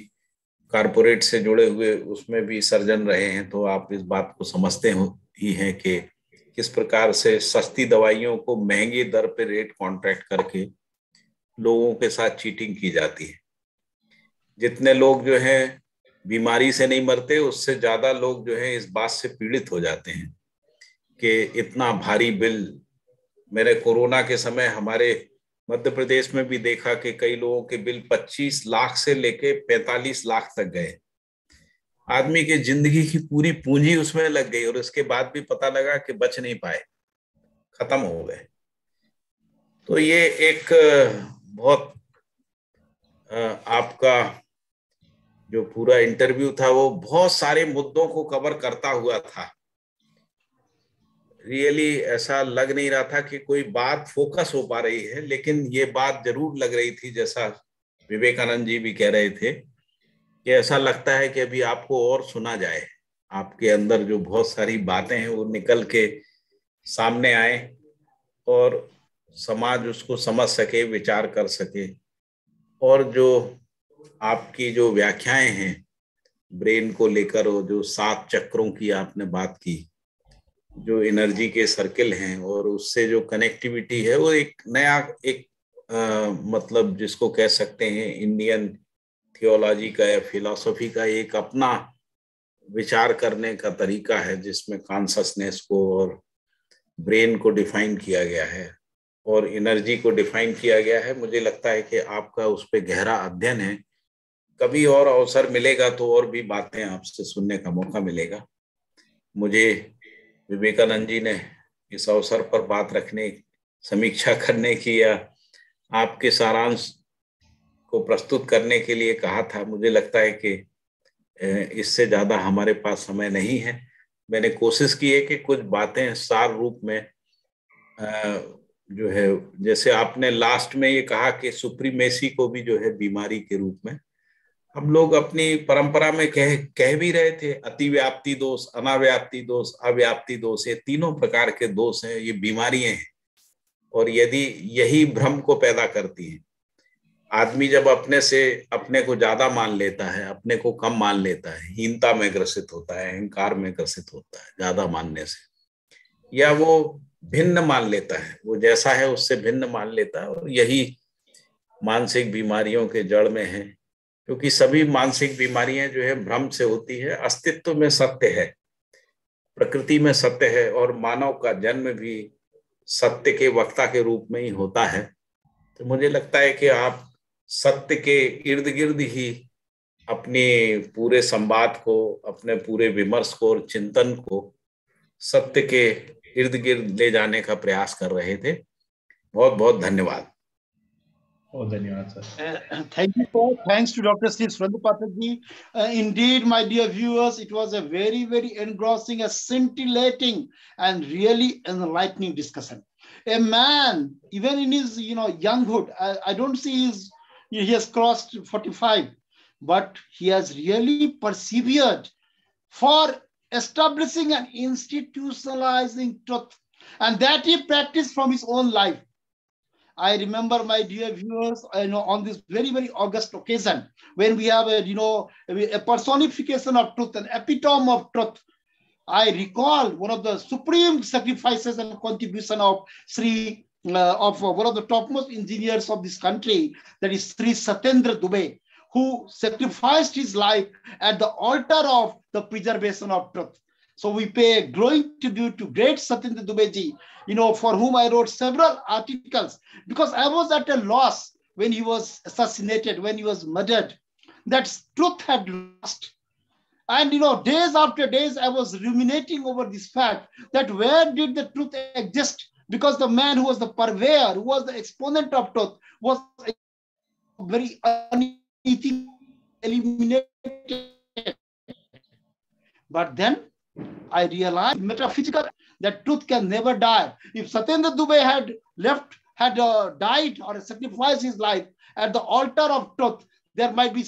Speaker 3: कारपोरेट से जुड़े हुए उसमें भी सर्जन रहे हैं तो आप इस बात को समझते ही हैं कि किस प्रकार से सस्ती दवाइयों को महंगी दर पे रेट कॉन्ट्रैक्ट करके लोगों के साथ चीटिंग की जाती है। जितने लोग जो हैं बीमारी से नहीं मरते, उससे ज्यादा लोग जो है इस बात से पीड़ित हो जाते हैं कि इतना भारी बिल। मेरे कोरोना के समय हमारे मध्य प्रदेश में भी देखा कि कई लोगों के बिल 25 लाख से लेके 45 लाख तक गए। आदमी की जिंदगी की पूरी पूंजी उसमें लग गई और उसके बाद भी पता लगा कि बच नहीं पाए, खत्म हो गए। तो ये एक बहुत आपका जो पूरा इंटरव्यू था वो बहुत सारे मुद्दों को कवर करता हुआ था। रियली ऐसा लग नहीं रहा था कि कोई बात फोकस हो पा रही है, लेकिन ये बात जरूर लग रही थी, जैसा विवेकानंद जी भी कह रहे थे, कि ऐसा लगता है कि अभी आपको और सुना जाए, आपके अंदर जो बहुत सारी बातें हैं वो निकल के सामने आए और समाज उसको समझ सके, विचार कर सके। और जो आपकी जो व्याख्याएं हैं ब्रेन को लेकर, और जो 7 चक्रों की आपने बात की, जो एनर्जी के सर्किल हैं और उससे जो कनेक्टिविटी है, वो एक नया एक मतलब जिसको कह सकते हैं इंडियन थियोलॉजी का या फिलॉसफी का एक अपना विचार करने का तरीका है, जिसमें कॉन्शसनेस को और ब्रेन को डिफाइन किया गया है और एनर्जी को डिफाइन किया गया है। मुझे लगता है कि आपका उस पर गहरा अध्ययन है। कभी और अवसर मिलेगा तो और भी बातें आपसे सुनने का मौका मिलेगा। मुझे विवेकानंद जी ने इस अवसर पर बात रखने, समीक्षा करने की या आपके सारांश को प्रस्तुत करने के लिए कहा था। मुझे लगता है कि इससे ज्यादा हमारे पास समय नहीं है। मैंने कोशिश की है कि कुछ बातें सार रूप में जो है, जैसे आपने लास्ट में ये कहा कि सुप्रीमेसी को भी जो है बीमारी के रूप में हम लोग अपनी परंपरा में कह भी रहे थे, अतिव्याप्ति दोष, अनाव्याप्ति दोष, अव्याप्ति दोष, ये तीनों प्रकार के दोष हैं, ये बीमारियां हैं। और यदि यही भ्रम को पैदा करती है, आदमी जब अपने से अपने को ज्यादा मान लेता है, अपने को कम मान लेता है, हीनता में ग्रसित होता है, अहंकार में ग्रसित होता है ज्यादा मानने से, या वो भिन्न मान लेता है, वो जैसा है उससे भिन्न मान लेता है, और यही मानसिक बीमारियों के जड़ में है। क्योंकि सभी मानसिक बीमारियां जो है भ्रम से होती है। अस्तित्व में सत्य है, प्रकृति में सत्य है, और मानव का जन्म भी सत्य के वक्ता के रूप में ही होता है। तो मुझे लगता है कि आप सत्य के इर्द गिर्द ही अपने पूरे संवाद को, अपने पूरे विमर्श को और चिंतन को सत्य के इर्द गिर्द ले जाने का प्रयास कर रहे थे। बहुत बहुत धन्यवाद।
Speaker 2: बहुत धन्यवाद sir.
Speaker 1: Thank you, sir. Thanks to Dr. Shri Surendra Pathak ji. Indeed, my dear viewers, it was a very, very engrossing, a scintillating, and really enlightening discussion. A man, even in his younghood, I don't see he has crossed 45, but he has really persevered for establishing and institutionalizing truth, and that he practiced from his own life. I remember, my dear viewers, on this very, very august occasion, when we have a personification of truth, an epitome of truth, I recall one of the supreme sacrifices and contribution of Shri, of one of the topmost engineers of this country, that is Shri Satyendra Dubey, who sacrificed his life at the altar of the preservation of truth. So we pay a glowing tribute to great Satyendra Dubey ji, for whom I wrote several articles, because I was at a loss when he was assassinated, when he was murdered, that truth had lost. And days after days, I was ruminating over this fact, that where did the truth exist? Because the man who was the purveyor, who was the exponent of truth, was very uneasy, eliminated. But then I realized metaphysical that truth can never die. If Satyendra Dubey had died or sacrificed his life at the altar of truth, there might be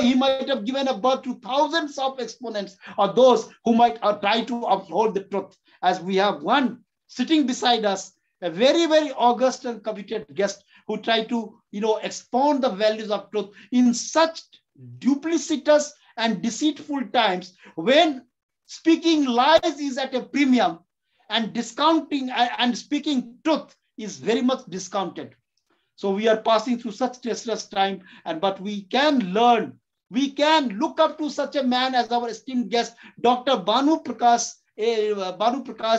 Speaker 1: he might have given a birth to thousands of exponents, or those who might try to uphold the truth. As we have one sitting beside us, a very, very august and coveted guest, who tried to expound the values of truth in such duplicitous and deceitful times, when speaking lies is at a premium, and discounting and speaking truth is very much discounted. So we are passing through such testless time, but we can learn, we can look up to such a man as our esteemed guest, Dr. BANU Prakash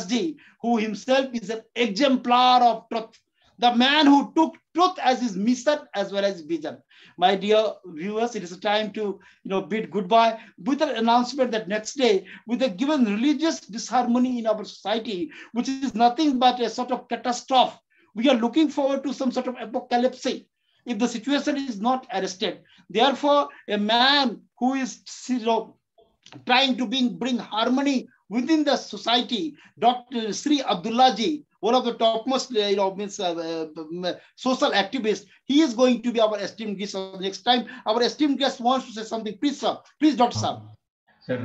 Speaker 1: ji, who himself is an exemplar of truth, the man who took truth as his mission as well as vision. My dear viewers, it is time to bid goodbye, with an announcement that next day, with a given religious disharmony in our society, which is nothing but a sort of catastrophe, we are looking forward to some sort of apocalypse if the situation is not arrested. Therefore, a man who is trying to bring harmony within the society. Dr. Shri Abdullaji, one of the topmost, social activists, he is going to be our esteemed guest next time. Our esteemed guest wants to say something. Please, sir. Please, Dr. Sir.
Speaker 2: Sir,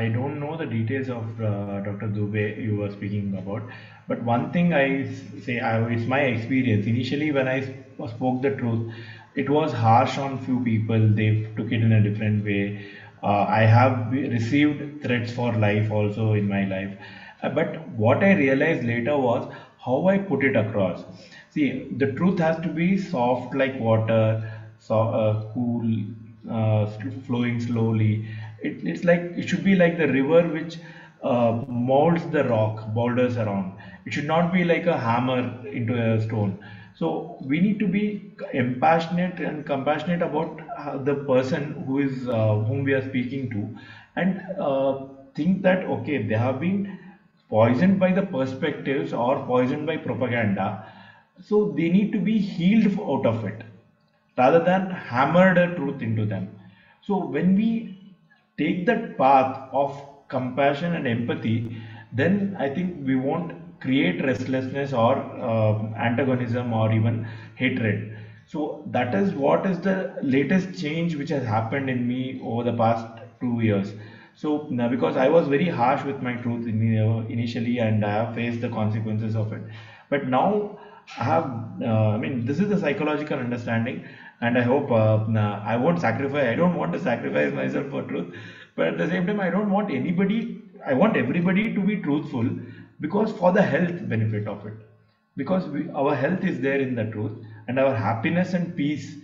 Speaker 2: I don't know the details of Dr. Dubey you were speaking about, but one thing it's my experience. Initially, when I spoke the truth, it was harsh on few people. They took it in a different way. I have received threats for life also in my life. But what I realized later was how I put it across. See, the truth has to be soft like water, cool, flowing slowly. It's like it should be like the river which molds the rock boulders around. It should not be like a hammer into a stone. So we need to be compassionate and compassionate about the person whom we are speaking to, and think that okay, they have been poisoned by the perspectives or poisoned by propaganda, so they need to be healed out of it rather than hammered a truth into them. So when we take that path of compassion and empathy, then I think we won't create restlessness or antagonism or even hatred. So that is what is the latest change which has happened in me over the past 2 years. So now, because I was very harsh with my truth initially, and I have faced the consequences of it, but now I have, I mean, this is the psychological understanding, and I hope I won't sacrifice. I don't want to sacrifice myself for truth, but at the same time, I don't want anybody. I want everybody to be truthful because for the health benefit of it, because our health is there in the truth, and our happiness and peace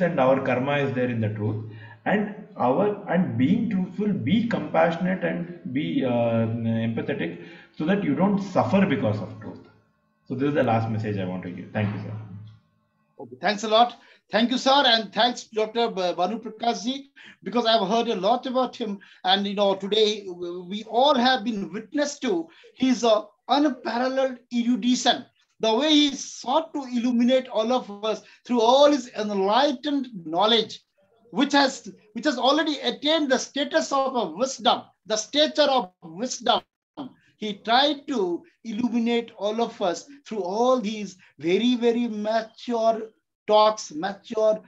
Speaker 2: and our karma is there in the truth, and being truthful, be compassionate and be empathetic, so that you don't suffer because of truth. So this is the last message I want to give. Thank you, sir.
Speaker 1: Okay, thanks a lot. Thank you, sir, and thanks, Dr. BANU Prakashji, because I've heard a lot about him, and today we all have been witness to his unparalleled erudition, the way he sought to illuminate all of us through all his enlightened knowledge, which has already attained the status of a wisdom, the stature of wisdom. He tried to illuminate all of us through all these very, very mature talks, mature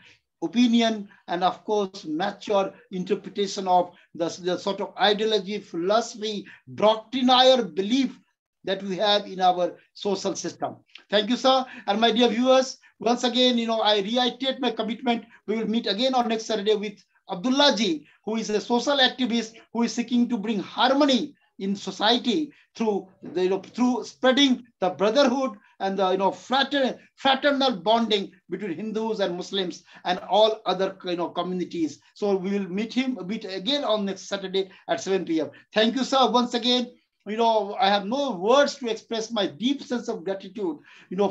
Speaker 1: opinion, and of course, mature interpretation of the sort of ideology, philosophy, doctrinaire belief that we have in our social system. Thank you, sir. And my dear viewers, once again, I reiterate my commitment. We will meet again on next Saturday with Abdullah Ji, who is a social activist who is seeking to bring harmony in society through through spreading the brotherhood and the fraternal bonding between Hindus and Muslims and all other communities. So we will meet again on next Saturday at 7 p.m. Thank you, sir, once again. I have no words to express my deep sense of gratitude,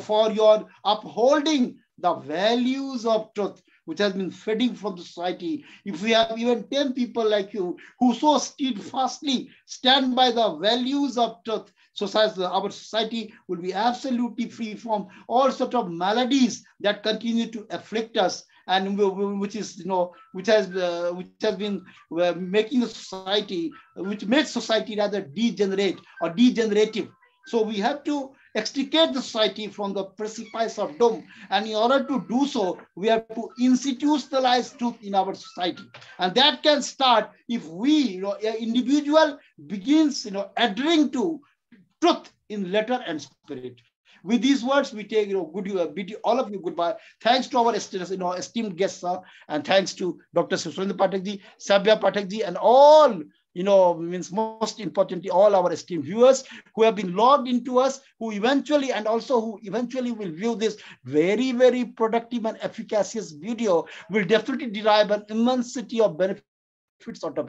Speaker 1: for your upholding the values of truth, which has been fading from the society. If we have even 10 people like you who so steadfastly stand by the values of truth, our society will be absolutely free from all sorts of maladies that continue to afflict us, and which has been making the society, which makes society rather degenerate or degenerative. So we have to extricate the society from the precipice of doom. And in order to do so, we have to institutionalize truth in our society. And that can start if we, an individual begins, adhering to truth in letter and spirit. With these words, we take, bid all of you goodbye. Thanks to our esteemed guests, sir, and thanks to Dr. Surendra Pathakji, Sabya Pathakji, and all, most importantly, all our esteemed viewers who have been logged into us, who eventually will view this very, very productive and efficacious video, will definitely derive an immensity of benefits out of it.